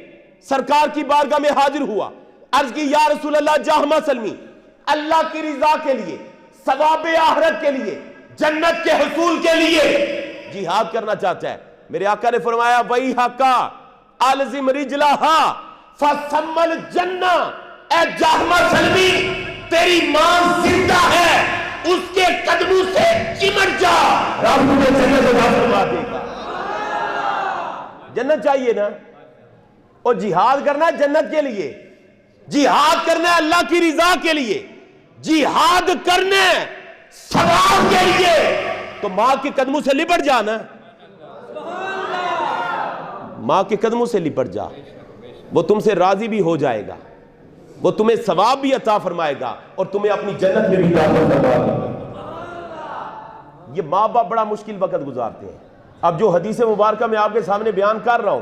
سرکار کی بارگاہ میں حاضر ہوا، عرض کی یا رسول اللہ جہمہ سلمی اللہ کی رضا کے لیے، ثواب آخرت کے لیے، جنت کے حصول کے لیے جہاد کرنا چاہتا ہے۔ میرے آقا نے فرمایا وَإِحَكَ الزم رجلہا فَثَمَّ الْجَنَّةِ، اے جہمہ سلمی تیری ماں زندہ ہے، اس کے قدموں سے چمٹ جا، رب تمہیں جنت عطا فرما دے گا۔ جنت چاہیے نا، اور جہاد کرنا جنت کے لیے، جہاد کرنا ہے اللہ کی رضا کے لیے، جہاد کرنے ثواب کے لیے، تو ماں کے قدموں سے لپٹ جانا، ماں کے قدموں سے لپٹ جا، وہ تم سے راضی بھی ہو جائے گا، وہ تمہیں ثواب بھی عطا فرمائے گا اور تمہیں اپنی جنت میں بھی داخل کروا دے گا۔ یہ ماں باپ بڑا مشکل وقت گزارتے ہیں۔ اب جو حدیث مبارکہ میں آپ کے سامنے بیان کر رہا ہوں،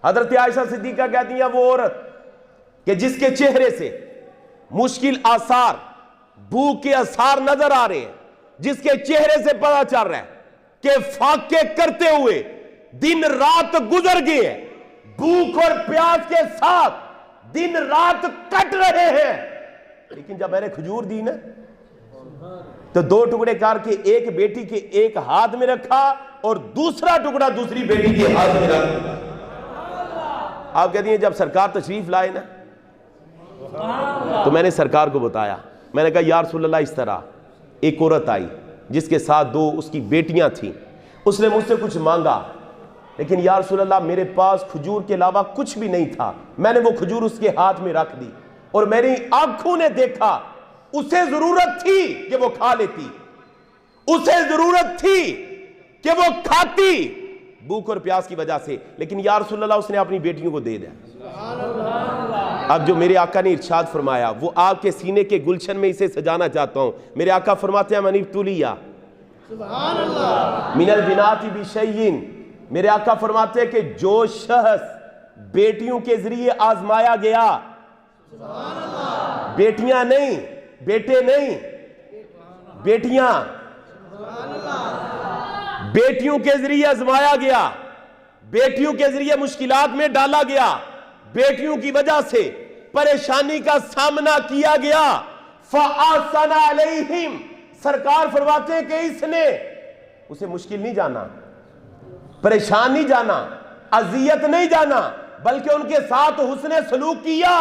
حضرت عائشہ صدیقہ کہتی ہیں وہ عورت کہ جس کے چہرے سے مشکل آثار، بھوک کے آثار نظر آ رہے ہیں، جس کے چہرے سے پتہ چل رہا ہے کہ فاقے کرتے ہوئے دن رات گزر گئے ہیں، بھوک اور پیاس کے ساتھ دن رات کٹ رہے ہیں، لیکن جب میں نے کھجور دی نا تو 2 ٹکڑے کر کے ایک بیٹی کے ایک ہاتھ میں رکھا اور دوسرا ٹکڑا دوسری بیٹی کے ہاتھ میں رکھا۔ آپ کہتی ہیں جب سرکار تشریف لائے نا تو میں نے سرکار کو بتایا، میں نے کہا یا رسول اللہ اس طرح ایک عورت آئی جس کے ساتھ 2 اس کی بیٹیاں تھیں، اس نے مجھ سے کچھ مانگا، لیکن یا رسول اللہ میرے پاس کھجور کے علاوہ کچھ بھی نہیں تھا، میں نے وہ کھجور اس کے ہاتھ میں رکھ دی اور میری آنکھوں نے دیکھا اسے ضرورت تھی کہ وہ کھا لیتی، اسے ضرورت تھی کہ وہ کھاتی بھوک اور پیاس کی وجہ سے، لیکن یا رسول اللہ اس نے اپنی بیٹیوں کو دے دیا۔ اب جو میرے آقا نے ارشاد فرمایا وہ آپ کے سینے کے گلشن میں اسے سجانا چاہتا ہوں۔ میرے آقا فرماتے ہیں من ابتلیٰ من البنات بشیء، میرے آقا فرماتے ہیں کہ جو شخص بیٹیوں کے ذریعے آزمایا گیا، بیٹیاں نہیں، بیٹے نہیں، بیٹیاں۔ بیٹیوں کے ذریعے آزمایا گیا، بیٹیوں کے ذریعے مشکلات میں ڈالا گیا، بیٹیوں کی وجہ سے پریشانی کا سامنا کیا گیا۔ فَأَحْسَنَ عَلَيْهِمْ، سرکار فرماتے ہیں کہ اس نے اسے مشکل نہیں جانا، پریشان نہیں جانا، اذیت نہیں جانا، بلکہ ان کے ساتھ حسن سلوک کیا،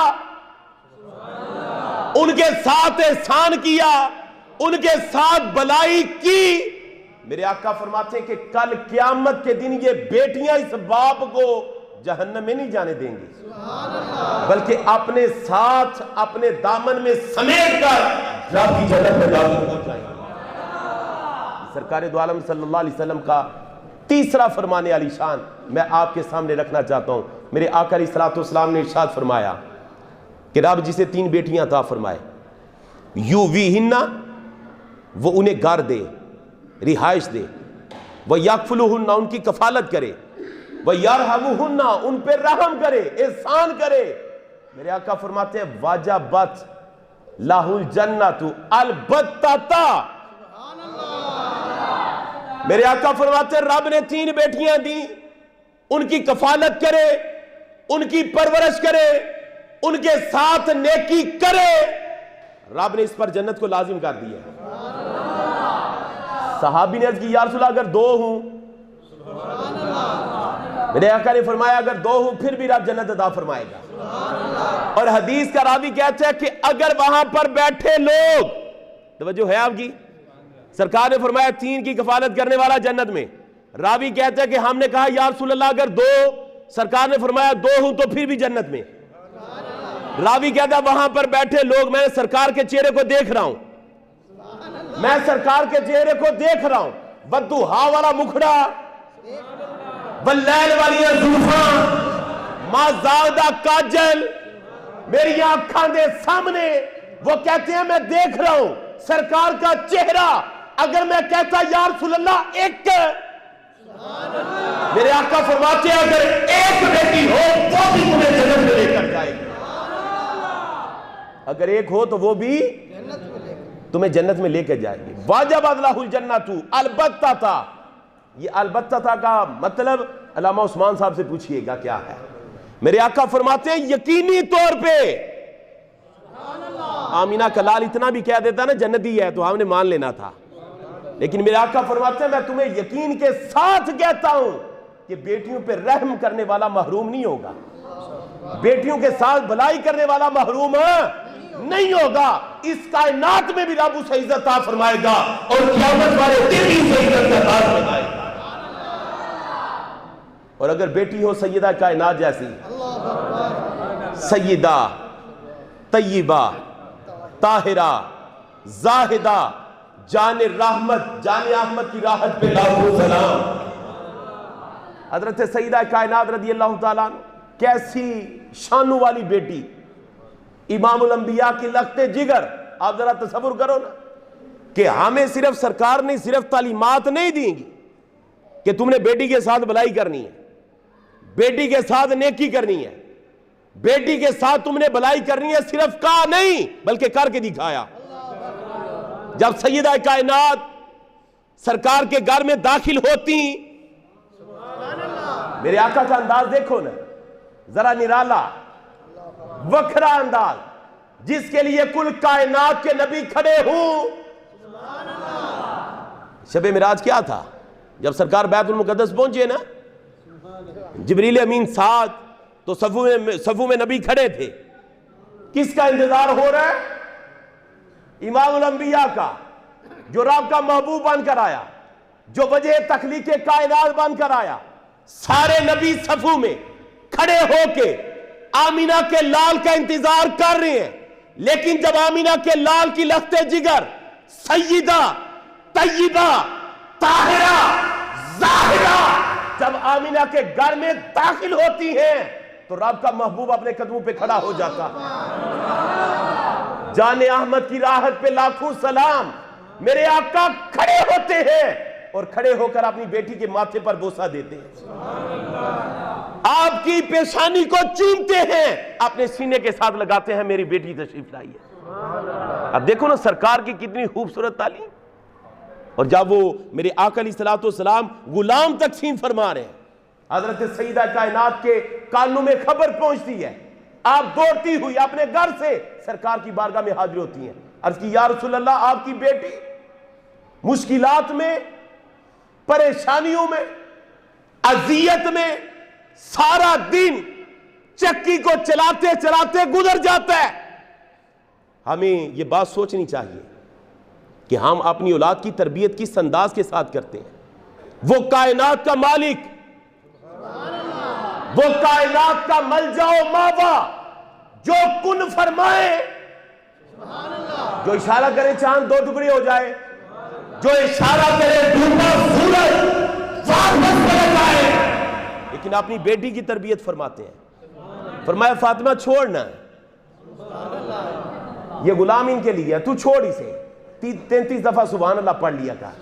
ان کے ساتھ احسان کیا، ان کے ساتھ بلائی کی۔ میرے آقا فرماتے ہیں کہ کل قیامت کے دن یہ بیٹیاں اس باپ کو جہنم میں نہیں جانے دیں گی، بلکہ اپنے ساتھ اپنے دامن میں سمیٹ کر رب کی جنت میں داخل ہو جائیں گے۔ سرکار دو عالم صلی اللہ علیہ وسلم کا تیسرا فرمانے علی شان میں آپ کے سامنے رکھنا چاہتا ہوں۔ میرے آقا علیہ السلام نے ارشاد فرمایا کہ رب جسے 3 بیٹیاں عطا فرمائے، یوویہن، وہ انہیں گھر دے، رہائش دے، وَيَكْفُلُهُنَّ، ان کی کفالت کرے، وَيَرْحَمُهُنَّ، ان پہ رحم کرے، احسان کرے۔ میرے آقا فرماتے ہیں وَجَبَتْ لَهُ الْجَنَّةُ، البتہ میرے آقا فرماتے ہیں رب نے 3 بیٹیاں دی، ان کی کفالت کرے، ان کی پرورش کرے، ان کے ساتھ نیکی کرے، رب نے اس پر جنت کو لازم کر دیا ہے۔ صحابی نے عرض کی یا رسول اللہ اگر 2 ہوں، میرے آقا نے فرمایا اگر 2 ہوں پھر بھی رب جنت عطا فرمائے گا۔ اور حدیث کا راوی کہتا ہے کہ اگر وہاں پر بیٹھے لوگ، توجہ ہے آپ کی، سرکار نے فرمایا 3 کی کفالت کرنے والا جنت میں، راوی کہتا ہے کہ ہم نے کہا یا رسول اللہ اگر 2، سرکار نے فرمایا 2 ہوں تو پھر بھی جنت میں۔ راوی کہتا ہے وہاں پر بیٹھے لوگ، میں سرکار کے چہرے کو دیکھ رہا ہوں، میں سرکار کے چہرے کو دیکھ رہا ہوں، بدوہا والا مکھڑا، واللیل والی زلفاں، ما زاغدہ کاجل میری آنکھاں دے سامنے، وہ کہتے ہیں میں دیکھ رہا ہوں سرکار کا چہرہ۔ اگر میں کہتا یا رسول اللہ ایک، میرے آقا فرماتے ہیں اگر ایک بیٹی ہو وہ بھی تمہیں جنت میں لے کر جائے گی، اگر ایک ہو تو وہ بھی تمہیں جنت میں لے کے جائے گی۔ واجبت لہ الجنۃ، البتہ تھا، یہ البتہ تھا کا مطلب علامہ عثمان صاحب سے پوچھئے گا کیا ہے۔ میرے آقا فرماتے ہیں یقینی طور پہ، آمینہ کا لال اتنا بھی کہہ دیتا نا جنتی ہے تو ہم نے مان لینا تھا، لیکن میرے آقا فرماتے ہیں میں تمہیں یقین کے ساتھ کہتا ہوں کہ بیٹیوں پہ رحم کرنے والا محروم نہیں ہوگا، بیٹیوں کے ساتھ بھلائی کرنے والا محروم نہیں ہوگا۔ اس کائنات میں بھی رب اسے عزت عطا فرمائے گا اور قیامت والے دن بھی اسے عزت عطا فرمائے گا۔ اور اگر بیٹی ہو سیدہ کائنات جیسی، سیدہ طیبہ طاہرہ زاہدہ، جان رحمت، جان احمد کی راحت پہ لاکھوں سلام، حضرت سیدہ کائنات رضی اللہ تعالیٰ عنہ، کیسی شانوں والی بیٹی، امام الانبیاء کی لخت جگر۔ آپ ذرا تصور کرو نا کہ ہمیں صرف سرکار نے صرف تعلیمات نہیں دیں گی کہ تم نے بیٹی کے ساتھ بھلائی کرنی ہے، بیٹی کے ساتھ نیکی کرنی ہے، بیٹی کے ساتھ تم نے بھلائی کرنی ہے، صرف کہا نہیں بلکہ کر کے دکھایا۔ جب سیدہ کائنات سرکار کے گھر میں داخل ہوتی، میرے آقا کا انداز دیکھو نا، ذرا نرالا وکھرا انداز، جس کے لیے کل کائنات کے نبی کھڑے ہوں۔ شب معراج کیا تھا؟ جب سرکار بیت المقدس پہنچے نا، جبریل امین ساتھ تو صفوں میں نبی کھڑے تھے، کس کا انتظار ہو رہا ہے؟ امام الانبیاء کا، جو رب کا محبوب بن کر آیا، جو وجہ تخلیق کائنات بن کر آیا۔ سارے نبی صفوں میں کھڑے ہو کے آمینہ کے لال کا انتظار کر رہے ہیں، لیکن جب آمینہ کے لال کی لخت جگر سیدہ طیبہ طاہرہ زاہدہ جب آمینہ کے گھر میں داخل ہوتی ہیں تو رب کا محبوب اپنے قدموں پہ کھڑا ہو جاتا۔ جان احمد کی راحت پہ لاکھوں سلام۔ میرے آقا کھڑے ہوتے ہیں اور کھڑے ہو کر اپنی بیٹی کے ماتھے پر بوسہ دیتے ہیں، آپ کی پیشانی کو چومتے ہیں، اپنے سینے کے ساتھ لگاتے ہیں، میری بیٹی تشریف لائی ہے۔ اب دیکھو نا سرکار کی کتنی خوبصورت تعلیم. اور جب وہ میرے آقا علیہ الصلوۃ والسلام غلام تقسیم فرما رہے ہیں, حضرت سیدہ کائنات کے کانوں میں خبر پہنچتی ہے, آپ دوڑتی ہوئی اپنے گھر سے سرکار کی بارگاہ میں حاضر ہوتی ہیں. عرض کی یا رسول اللہ, آپ کی بیٹی مشکلات میں, پریشانیوں میں, اذیت میں سارا دن چکی کو چلاتے چلاتے گزر جاتا ہے. ہمیں یہ بات سوچنی چاہیے کہ ہم اپنی اولاد کی تربیت کس انداز کے ساتھ کرتے ہیں. وہ کائنات کا مالک, وہ کائنات کا ملجا و ماوا, جو کن فرمائے, جو اشارہ کرے چاند دو ٹکڑے ہو جائے, جو اشارہ کرے ڈوبا سورج واپس پلٹ جائے. لیکن اپنی بیٹی کی تربیت فرماتے ہیں. فرمایا فاطمہ چھوڑنا, یہ غلام ان کے لیے ہے, تو چھوڑ اسے. 33 دفعہ سبحان اللہ پڑھ لیا کر,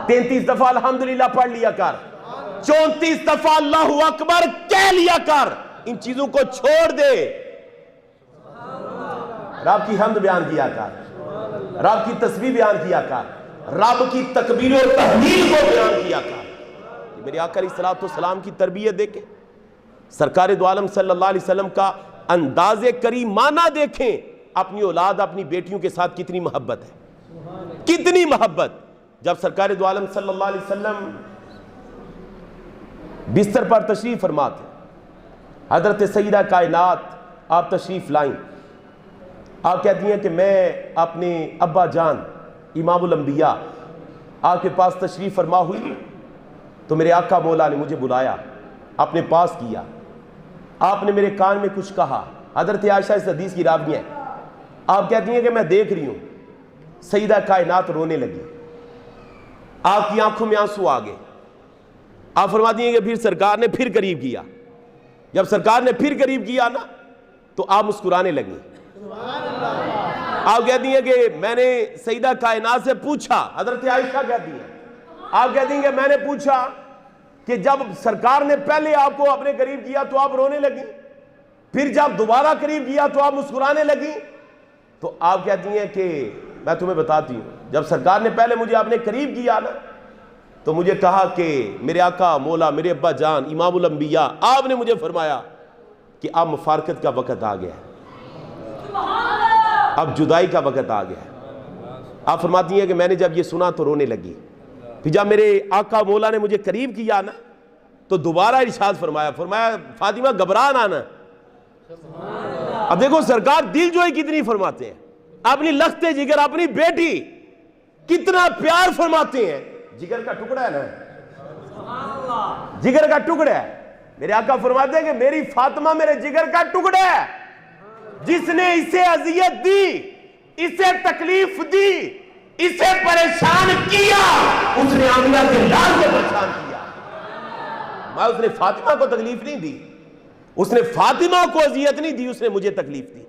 33 دفعہ الحمدللہ پڑھ لیا کر, 34 دفعہ اللہ اکبر کہہ لیا کر. ان چیزوں کو چھوڑ دے, رب کی حمد بیان کیا کر, رب کی تسبیح بیان کیا کر, رب کی تکبیر اور تحلیل کو بیان کیا کر. میرے آقا علیہ الصلوۃ والسلام کی تربیت دیکھیں, سرکار دو عالم صلی اللہ علیہ وسلم کا انداز کریمانہ دیکھیں. اپنی اولاد, اپنی بیٹیوں کے ساتھ کتنی محبت ہے, کتنی محبت. جب سرکار دو عالم صلی اللہ علیہ وسلم بستر پر تشریف فرماتے, حضرت سیدہ کائنات آپ تشریف لائیں. آپ کہتی ہیں کہ میں اپنے ابا جان امام الانبیاء آپ کے پاس تشریف فرما ہوئی تو میرے آقا مولا نے مجھے بلایا, اپنے پاس کیا, آپ نے میرے کان میں کچھ کہا. حضرت عائشہ اس حدیث کی راوی ہیں, آپ کہتی ہیں کہ میں دیکھ رہی ہوں سیدہ کائنات رونے لگی, آپ کی آنکھوں میں آنسو آ گئے. آپ فرماتی ہیں کہ پھر سرکار نے پھر قریب کیا, جب سرکار نے پھر قریب کیا نا تو آپ مسکرانے لگی. آپ کہتی ہیں کہ میں نے سیدہ کائنات سے پوچھا, حضرت عائشہ کہتی ہیں, آپ کہتی ہیں کہ میں نے پوچھا کہ جب سرکار نے پہلے آپ کو اپنے قریب کیا تو آپ رونے لگی, پھر جب دوبارہ قریب کیا تو آپ مسکرانے لگی. تو آپ کہتی ہیں کہ میں تمہیں بتاتی ہوں, جب سرکار نے پہلے مجھے اپنے قریب کیا نا تو مجھے کہا کہ میرے آقا مولا میرے ابا جان امام الانبیاء, آپ نے مجھے فرمایا کہ اب مفارقت کا وقت آ گیا ہے, اب جدائی کا وقت آ گیا ہے. آپ فرماتی ہیں کہ میں نے جب یہ سنا تو رونے لگی. پھر جب میرے آقا مولا نے مجھے قریب کیا نا تو دوبارہ ارشاد فرمایا فاطمہ گھبرا نہ آنا. اب دیکھو سرکار دل جوئی کتنی فرماتے ہیں, اپنی لخت جگر اپنی بیٹی کتنا پیار فرماتے ہیں. جگر کا ٹکڑا ہے نا, جگر کا ٹکڑا ہے. میرے آقا فرماتے ہیں کہ میری فاطمہ میرے جگر کا ٹکڑا ہے, جس نے اسے اذیت دی, اسے تکلیف دی, اسے پریشان کیا, اس نے آمنہ کے لال کو پریشان کیا. اس نے فاطمہ کو تکلیف نہیں دی, اس نے فاطمہ کو اذیت نہیں دی, اس نے مجھے تکلیف دی.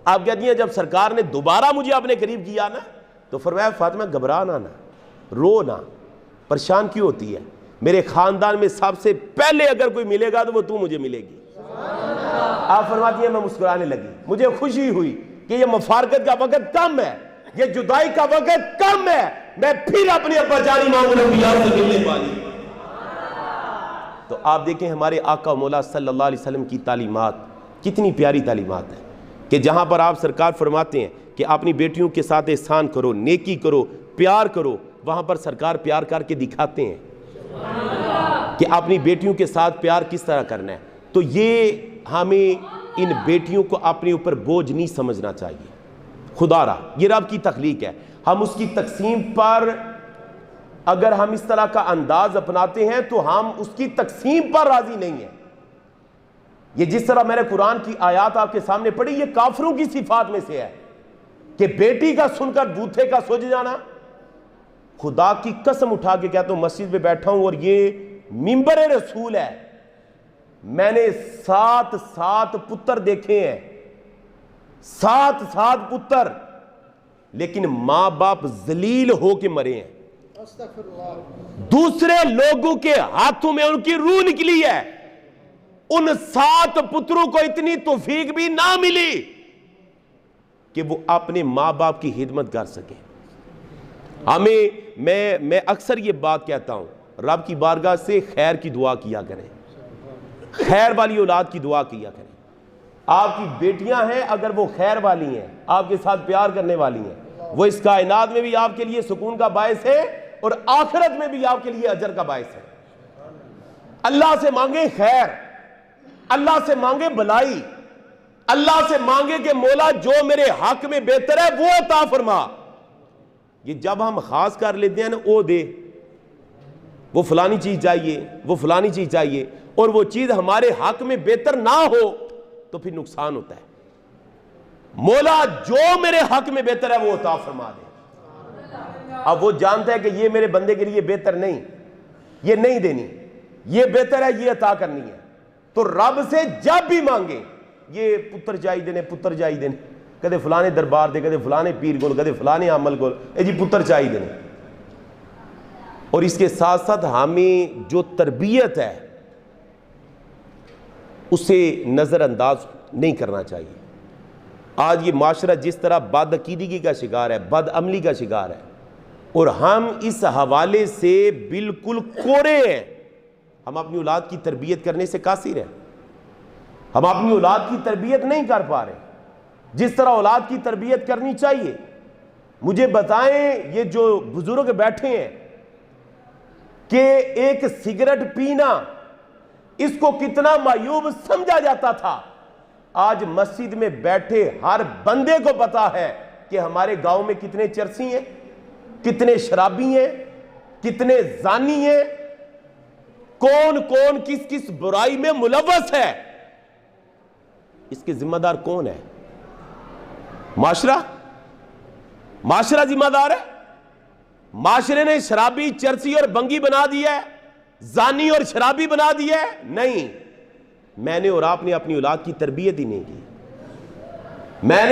آپ کہتی ہیں جب سرکار نے دوبارہ مجھے اپنے قریب کیا نا تو فرمایا فاطمہ گھبرا نہ, رو نہ, پریشان کیوں ہوتی ہے, میرے خاندان میں سب سے پہلے اگر کوئی ملے گا تو وہ تو مجھے ملے گی. آپ فرماتی ہیں میں مسکرانے لگی, مجھے خوشی ہوئی کہ یہ مفارقت کا وقت کم ہے, یہ جدائی کا وقت کم ہے, میں پھر اپنے ابا جان امام الانبیاء سے ملنے والی. تو آپ دیکھیں ہمارے آقا مولا صلی اللہ علیہ وسلم کی تعلیمات کتنی پیاری تعلیمات ہیں کہ جہاں پر آپ سرکار فرماتے ہیں کہ اپنی بیٹیوں کے ساتھ احسان کرو, نیکی کرو, پیار کرو, وہاں پر سرکار پیار کر کے دکھاتے ہیں کہ اپنی بیٹیوں کے ساتھ پیار کس طرح کرنا ہے. تو یہ ہمیں ان بیٹیوں کو اپنے اوپر بوجھ نہیں سمجھنا چاہیے. خدا را یہ رب کی تخلیق ہے, ہم اس کی تقسیم پر اگر ہم اس طرح کا انداز اپناتے ہیں تو ہم اس کی تقسیم پر راضی نہیں ہیں. یہ جس طرح میں نے قرآن کی آیات آپ کے سامنے پڑھی, یہ کافروں کی صفات میں سے ہے کہ بیٹی کا سن کر بوتھے کا سوج جانا. خدا کی قسم اٹھا کے کہتا ہوں مسجد میں بیٹھا ہوں اور یہ منبر رسول ہے, میں نے 7 پتر دیکھے ہیں, 7 پتر, لیکن ماں باپ ذلیل ہو کے مرے ہیں, دوسرے لوگوں کے ہاتھوں میں ان کی روح نکلی ہے. ان 7 پتروں کو اتنی توفیق بھی نہ ملی کہ وہ اپنے ماں باپ کی خدمت کر سکیں. میں اکثر یہ بات کہتا ہوں, رب کی بارگاہ سے خیر کی دعا کیا کریں, خیر والی اولاد کی دعا کیا کریں. آپ کی بیٹیاں ہیں, اگر وہ خیر والی ہیں, آپ کے ساتھ پیار کرنے والی ہیں, وہ اس کائنات میں بھی آپ کے لیے سکون کا باعث ہے اور آخرت میں بھی آپ کے لیے اجر کا باعث ہے. اللہ سے مانگیں خیر, اللہ سے مانگیں بھلائی, اللہ سے مانگیں کہ مولا جو میرے حق میں بہتر ہے وہ عطا فرما. یہ جب ہم خاص کر لیتے ہیں نا, او دے, وہ فلانی چیز چاہیے, وہ فلانی چیز چاہیے, اور وہ چیز ہمارے حق میں بہتر نہ ہو تو پھر نقصان ہوتا ہے. مولا جو میرے حق میں بہتر ہے وہ عطا فرما دے. اب وہ جانتا ہے کہ یہ میرے بندے کے لیے بہتر نہیں, یہ نہیں دینی, یہ بہتر ہے, یہ عطا کرنی ہے. تو رب سے جب بھی مانگے, یہ پتر چاہیے دینے, پتر چاہیے دینے, کدے فلانے دربار دے, کدے فلانے پیر گول, کدے فلانے عمل گول, اے جی پتر چاہیے دینے. اور اس کے ساتھ ساتھ ہمیں جو تربیت ہے اسے نظر انداز نہیں کرنا چاہیے. آج یہ معاشرہ جس طرح بد عقیدگی کا شکار ہے, بد عملی کا شکار ہے, اور ہم اس حوالے سے بالکل کورے ہیں. ہم اپنی اولاد کی تربیت کرنے سے قاصر ہیں, ہم اپنی اولاد کی تربیت نہیں کر پا رہے جس طرح اولاد کی تربیت کرنی چاہیے. مجھے بتائیں, یہ جو بزرگ بیٹھے ہیں کہ ایک سگریٹ پینا اس کو کتنا معیوب سمجھا جاتا تھا, آج مسجد میں بیٹھے ہر بندے کو پتا ہے کہ ہمارے گاؤں میں کتنے چرسی ہیں, کتنے شرابی ہیں, کتنے زانی ہیں, کون کون کس کس برائی میں ملوث ہے. اس کے ذمہ دار کون ہے؟ معاشرہ ذمہ دار ہے. معاشرے نے شرابی, چرسی اور بنگی بنا دیا ہے, زانی اور شرابی بنا دیا ہے؟ نہیں, میں نے اور آپ نے اپنی اولاد کی تربیت ہی نہیں کی. میں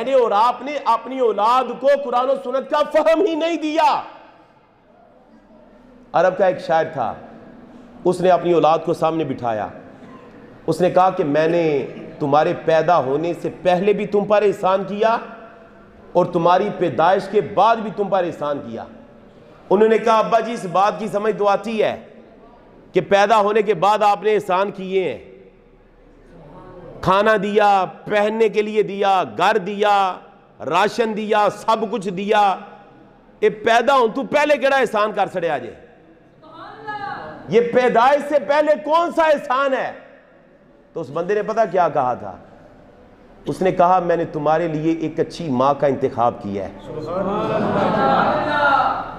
نے اور آپ نے اپنی اولاد کو قرآن و سنت کا فہم ہی نہیں دیا. عرب کا ایک شاعر تھا, اس نے اپنی اولاد کو سامنے بٹھایا, اس نے کہا کہ میں نے تمہارے پیدا ہونے سے پہلے بھی تم پر احسان کیا اور تمہاری پیدائش کے بعد بھی تم پر احسان کیا. انہوں نے کہا ابا جی اس بات کی سمجھ تو آتی ہے کہ پیدا ہونے کے بعد آپ نے احسان کیے ہیں, کھانا دیا, پہننے کے لیے دیا, گھر دیا, راشن دیا, سب کچھ دیا. اے پیدا ہوں تو پہلے کیڑا احسان کر سڑے آجے؟ یہ پیدائش سے پہلے کون سا احسان ہے؟ تو اس بندے نے پتا کیا کہا تھا؟ اس نے کہا میں نے تمہارے لیے ایک اچھی ماں کا انتخاب کیا ہے.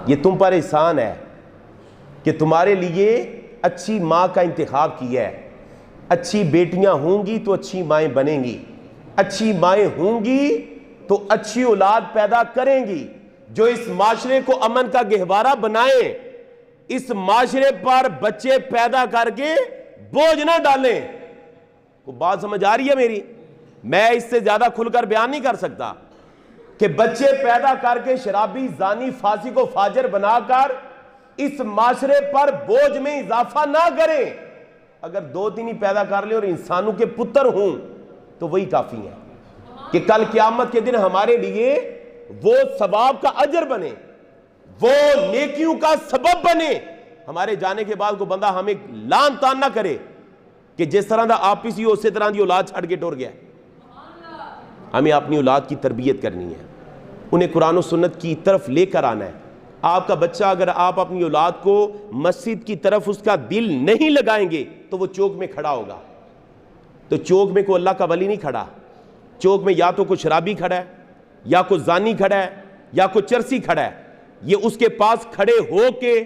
یہ تم پر احسان ہے کہ تمہارے لیے اچھی ماں کا انتخاب کیا ہے. اچھی بیٹیاں ہوں گی تو اچھی مائیں بنیں گی, اچھی مائیں ہوں گی تو اچھی اولاد پیدا کریں گی جو اس معاشرے کو امن کا گہوارہ بنائیں, اس معاشرے پر بچے پیدا کر کے بوجھ نہ ڈالیں. کو بات سمجھ آ رہی ہے میری؟ میں اس سے زیادہ کھل کر بیان نہیں کر سکتا کہ بچے پیدا کر کے شرابی, زانی, فاسق و فاجر بنا کر اس معاشرے پر بوجھ میں اضافہ نہ کریں. اگر 2-3 ہی پیدا کر لیں اور انسانوں کے پتر ہوں تو وہی کافی ہے کہ کل قیامت کے دن ہمارے لیے وہ ثواب کا اجر بنے, وہ نیکیوں کا سبب بنے. ہمارے جانے کے بعد کو بندہ ہمیں لان تان نہ کرے کہ جس طرح دا آپس ہی اسی طرح دی اولاد چھڑ کے ٹور گیا. ہمیں اپنی اولاد کی تربیت کرنی ہے, انہیں قرآن و سنت کی طرف لے کر آنا ہے. آپ کا بچہ, اگر آپ اپنی اولاد کو مسجد کی طرف اس کا دل نہیں لگائیں گے تو وہ چوک میں کھڑا ہوگا. تو چوک میں کوئی اللہ کا ولی نہیں کھڑا, چوک میں یا تو کوئی شرابی کھڑا ہے, یا کوئی زانی کھڑا ہے, یا کوئی چرسی کھڑا ہے. یہ اس کے پاس کھڑے ہو کے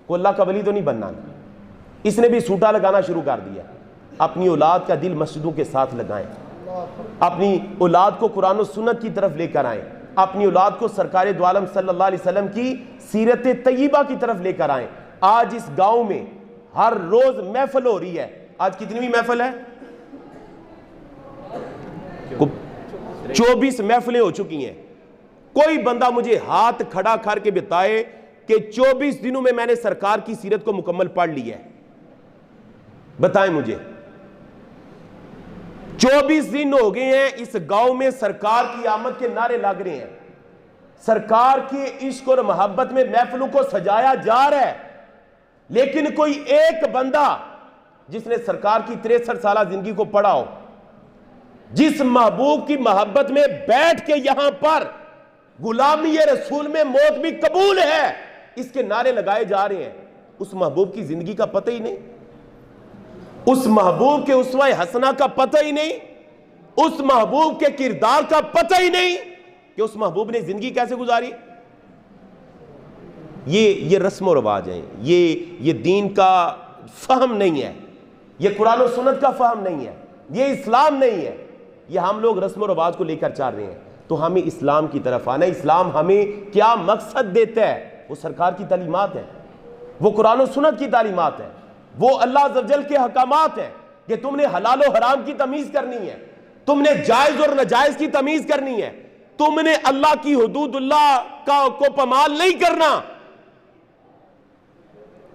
کوئی اللہ کا ولی تو نہیں بننا. اس نے بھی سوٹا لگانا شروع کر دیا. اپنی اولاد کا دل مسجدوں کے ساتھ لگائیں, اپنی اولاد کو قرآن و سنت کی طرف لے کر آئیں, اپنی اولاد کو سرکار دو عالم صلی اللہ علیہ وسلم کی سیرت طیبہ کی طرف لے کر آئیں. آج اس گاؤں میں ہر روز محفل ہو رہی ہے. آج کتنی بھی محفل ہے؟ 24 محفلیں ہو چکی ہیں. کوئی بندہ مجھے ہاتھ کھڑا کر کے بتائے کہ 24 دنوں میں نے سرکار کی سیرت کو مکمل پڑھ لی ہے. بتائیں مجھے. 24 دن ہو گئے ہیں اس گاؤں میں سرکار کی آمد کے نعرے لگ رہے ہیں، سرکار کے عشق اور محبت میں محفلوں کو سجایا جا رہا ہے، لیکن کوئی ایک بندہ جس نے سرکار کی 63 سالہ زندگی کو پڑھا ہو، جس محبوب کی محبت میں بیٹھ کے یہاں پر غلامی رسول میں موت بھی قبول ہے اس کے نعرے لگائے جا رہے ہیں، اس محبوب کی زندگی کا پتہ ہی نہیں، اس محبوب کے اسوہ حسنہ کا پتہ ہی نہیں، اس محبوب کے کردار کا پتہ ہی نہیں کہ اس محبوب نے زندگی کیسے گزاری۔ یہ رسم و رواج ہیں، یہ دین کا فہم نہیں ہے، یہ قرآن و سنت کا فہم نہیں ہے، یہ اسلام نہیں ہے، یہ ہم لوگ رسم و رواج کو لے کر چل رہے ہیں۔ تو ہمیں اسلام کی طرف آنا ہے۔ اسلام ہمیں کیا مقصد دیتا ہے؟ وہ سرکار کی تعلیمات ہیں، وہ قرآن و سنت کی تعلیمات ہیں، وہ اللہ عز و جل کے حکامات ہیں کہ تم نے حلال و حرام کی تمیز کرنی ہے، تم نے جائز اور ناجائز کی تمیز کرنی ہے، تم نے اللہ کی حدود اللہ کو پامال نہیں کرنا۔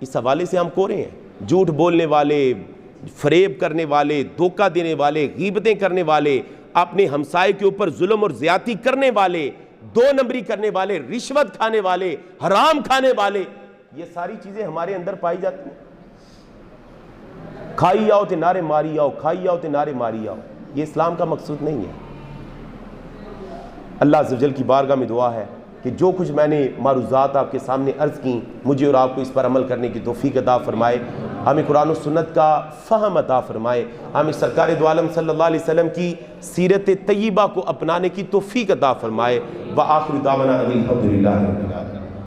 اس حوالے سے ہم کورے ہیں، جھوٹ بولنے والے، فریب کرنے والے، دھوکہ دینے والے، غیبتیں کرنے والے، اپنے ہمسائے کے اوپر ظلم اور زیادتی کرنے والے، دو نمبری کرنے والے، رشوت کھانے والے، حرام کھانے والے، یہ ساری چیزیں ہمارے اندر پائی جاتی ہیں۔ کھائی آؤ تے نعرے ماری آؤ، کھائی آؤ تے نعرے ماری آؤ، یہ اسلام کا مقصود نہیں ہے۔ اللہ عز و جل کی بارگاہ میں دعا ہے کہ جو کچھ میں نے معروضات آپ کے سامنے عرض کی، مجھے اور آپ کو اس پر عمل کرنے کی توفیق عطا فرمائے، ہمیں قرآن و سنت کا فہم عطا فرمائے، ہمیں سرکار دو عالم صلی اللہ علیہ وسلم کی سیرت طیبہ کو اپنانے کی توفیق عطا فرمائے۔ وآخر دعوانا ان الحمد للہ۔